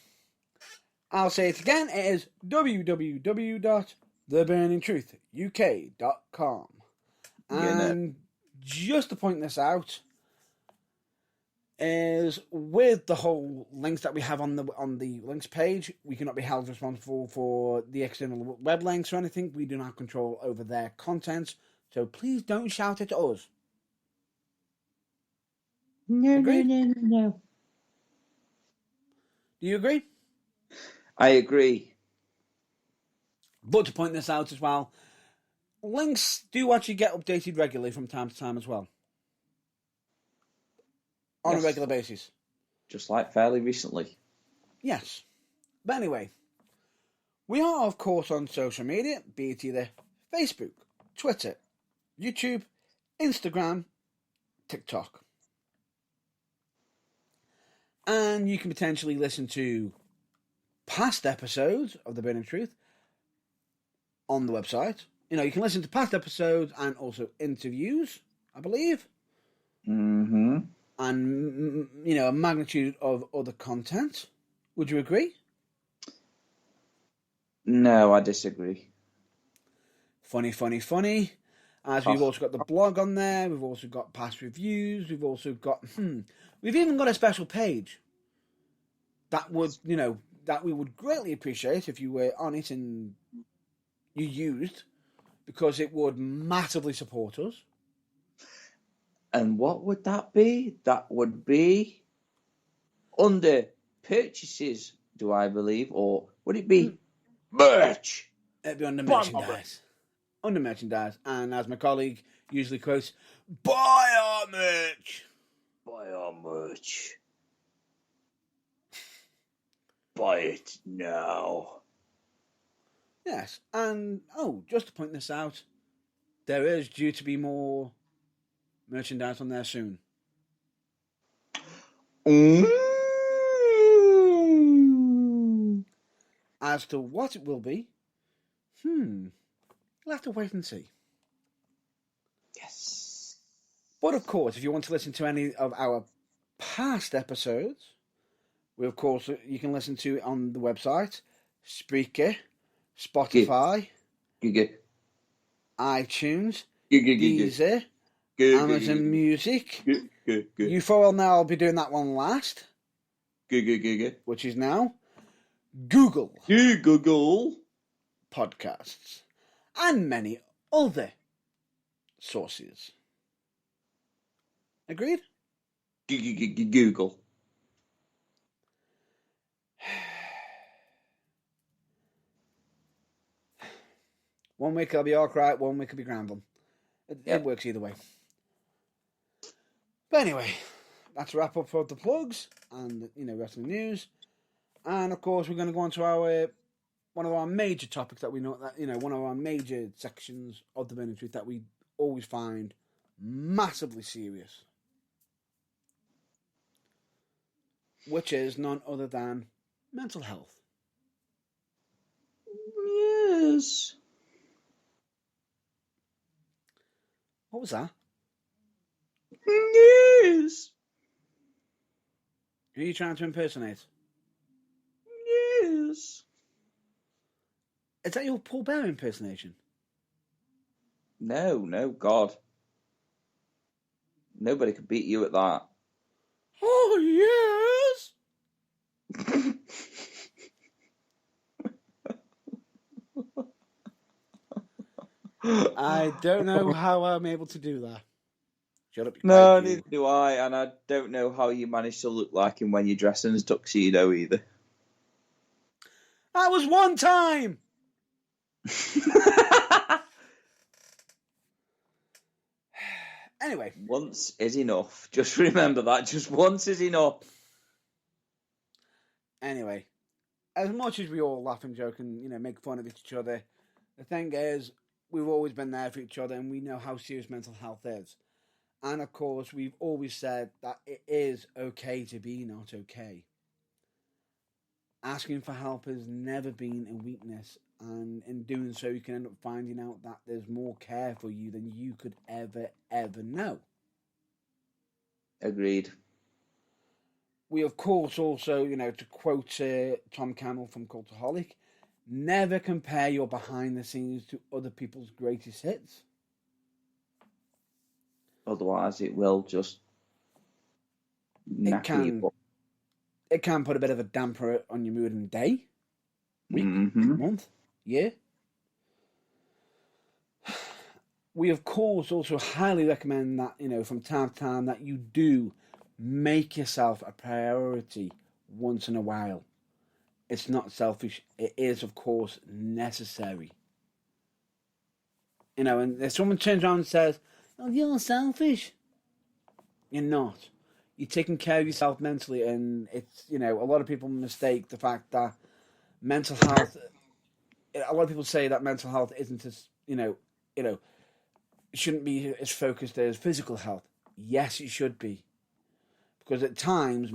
I'll say it again. It is www.theburningtruthuk.com. And just to point this out, is with the whole links that we have on the links page, we cannot be held responsible for the external web links or anything. We do not have control over their content, so please don't shout at us. No, Agreed? no. Do you agree? I agree. But to point this out as well, links do actually get updated regularly from time to time as well. On a regular basis. Just like fairly recently. Yes. But anyway, we are, of course, on social media, be it either Facebook, Twitter, YouTube, Instagram, TikTok. And you can potentially listen to past episodes of The Burningtruth on the website. You know, you can listen to past episodes and also interviews, I believe. Mm-hmm. And, you know, a magnitude of other content. Would you agree? No, I disagree. Funny. As we've also got the blog on there, we've also got past reviews, we've also got, we've even got a special page. That would, you know, that we would greatly appreciate if you were on it and you used, because it would massively support us. And what would that be? That would be under purchases, do I believe? Or would it be merch? It'd be under merchandise. Under merchandise. And as my colleague usually quotes, buy our merch. Buy our merch. Buy it now. Yes. And, just to point this out, there is due to be more merchandise on there soon. As to what it will be, we'll have to wait and see. Yes. But of course, if you want to listen to any of our past episodes, you can listen to it on the website, Spreaker, Spotify, iTunes, Deezer, Amazon Music. You follow now, I'll be doing that one last. Which is now Google Podcasts and many other sources. Agreed? Google. One week I'll be alright, one week I'll be grumbling. It works either way. But anyway, that's a wrap up for the plugs and, wrestling news. And of course, we're going to go on to one of our major topics that we know that, one of our major sections of the Burningtruth that we always find massively serious. Which is none other than mental health. Yes. What was that? Yes. Who are you trying to impersonate? Yes. Is that your Paul Bear impersonation? No, God. Nobody could beat you at that. Oh, yes! I don't know how I'm able to do that. Shut up. No, neither do I, and I don't know how you manage to look like him when you're dressed in a tuxedo either. That was one time! Anyway. Once is enough. Just remember that. Just once is enough. Anyway. As much as we all laugh and joke and, make fun of each other, the thing is, we've always been there for each other and we know how serious mental health is. And of course, we've always said that it is okay to be not okay. Asking for help has never been a weakness, and in doing so, you can end up finding out that there's more care for you than you could ever know. Agreed. We, of course, also, to quote Tom Campbell from Cultaholic, never compare your behind the scenes to other people's greatest hits. Otherwise, it will just it can put a bit of a damper on your mood in a day, week, month, year. We, of course, also highly recommend that, from time to time, that you do make yourself a priority once in a while. It's not selfish. It is, of course, necessary. And if someone turns around and says, "Oh, you're selfish," you're not. You're taking care of yourself mentally, and it's, a lot of people mistake the fact that mental health. A lot of people say that mental health isn't as, shouldn't be as focused as physical health. Yes, it should be, because at times,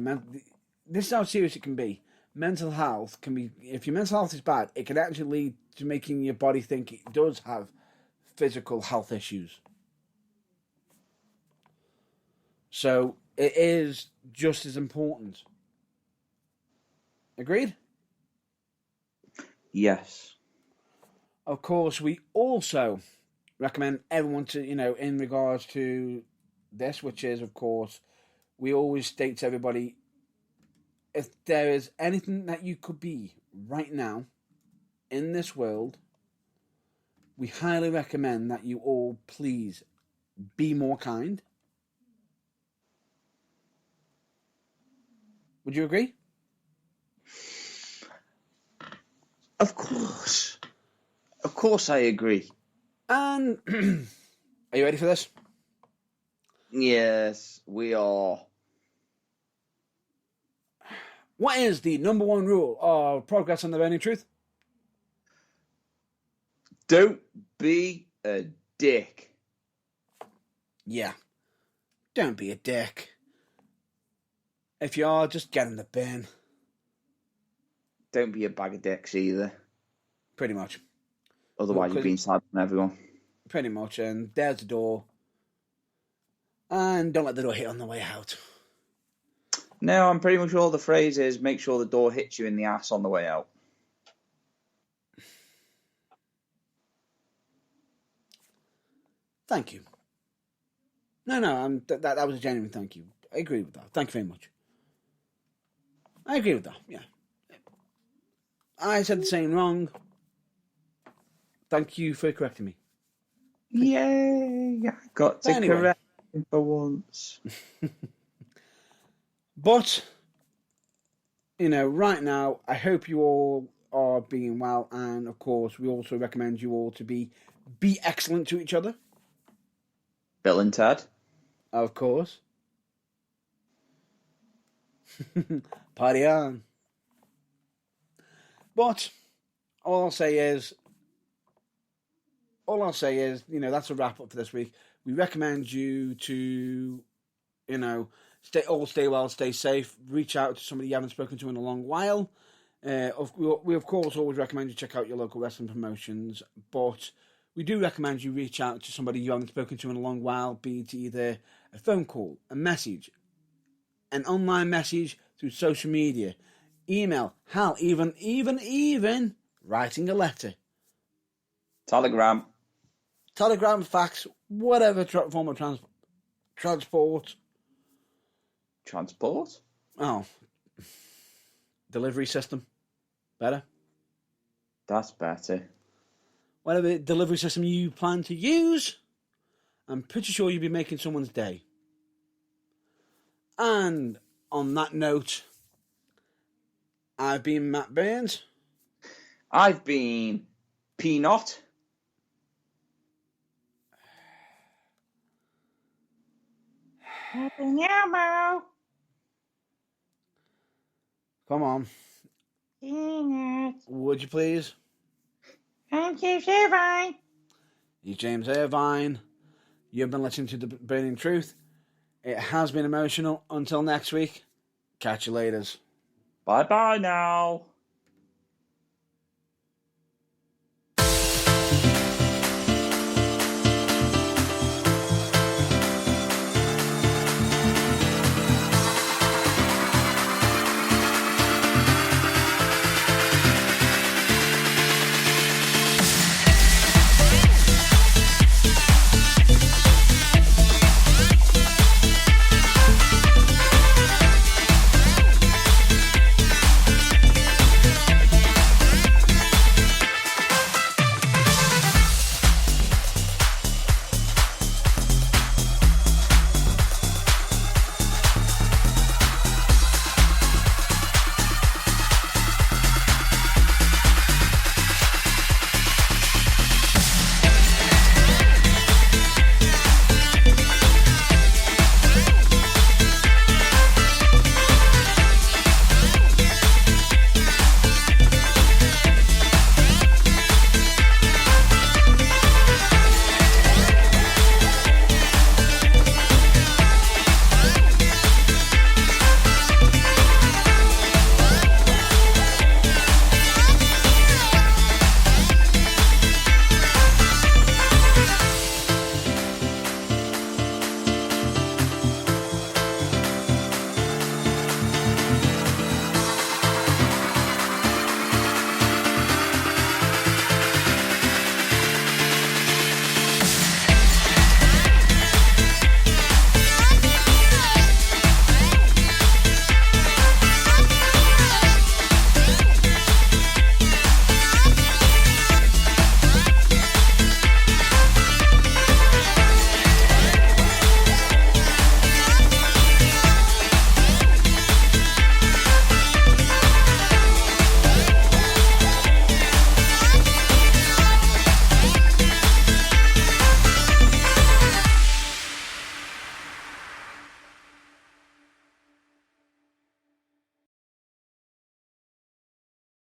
this is how serious it can be. Mental health can be, if your mental health is bad, it can actually lead to making your body think it does have physical health issues. So it is just as important. Agreed? Yes. Of course, we also recommend everyone to, in regards to this, which is, of course, we always state to everybody, if there is anything that you could be right now in this world, we highly recommend that you all please be more kind. Would you agree? Of course. Of course I agree. And are you ready for this? Yes, we are. What is the number one rule of progress on the Burningtruth? Don't be a dick. Yeah. Don't be a dick. If you are, just get in the bin. Don't be a bag of dicks either. Pretty much. Otherwise, you're being sad from everyone. Pretty much. And there's the door. And don't let the door hit on the way out. No, I'm pretty much all the phrase is make sure the door hits you in the ass on the way out. Thank you. No, that was a genuine thank you. I agree with that. Thank you very much. I agree with that, yeah. I said the same wrong. Thank you for correcting me. Yay! I got to correct him for once. But, right now, I hope you all are being well, and of course, we also recommend you all to be excellent to each other. Bill and Ted. Of course. Party on. But all I'll say is, that's a wrap up for this week. We recommend you to, stay well, stay safe. Reach out to somebody you haven't spoken to in a long while. We of course always recommend you check out your local wrestling promotions, but we do recommend you reach out to somebody you haven't spoken to in a long while, be it either a phone call, a message, an online message through social media, email, hell, even writing a letter. Telegram, fax, whatever form of transport. Transport? Oh. Delivery system. Better? That's better. Whatever delivery system you plan to use, I'm pretty sure you'll be making someone's day. And on that note, I've been Matt Burns. I've been Peanut. Happy Elmo. Come on. Peanut. Would you please? I'm James Irvine. He's James Irvine. You've been listening to The Burningtruth. It has been emotional. Until next week, catch you laters. Bye-bye now.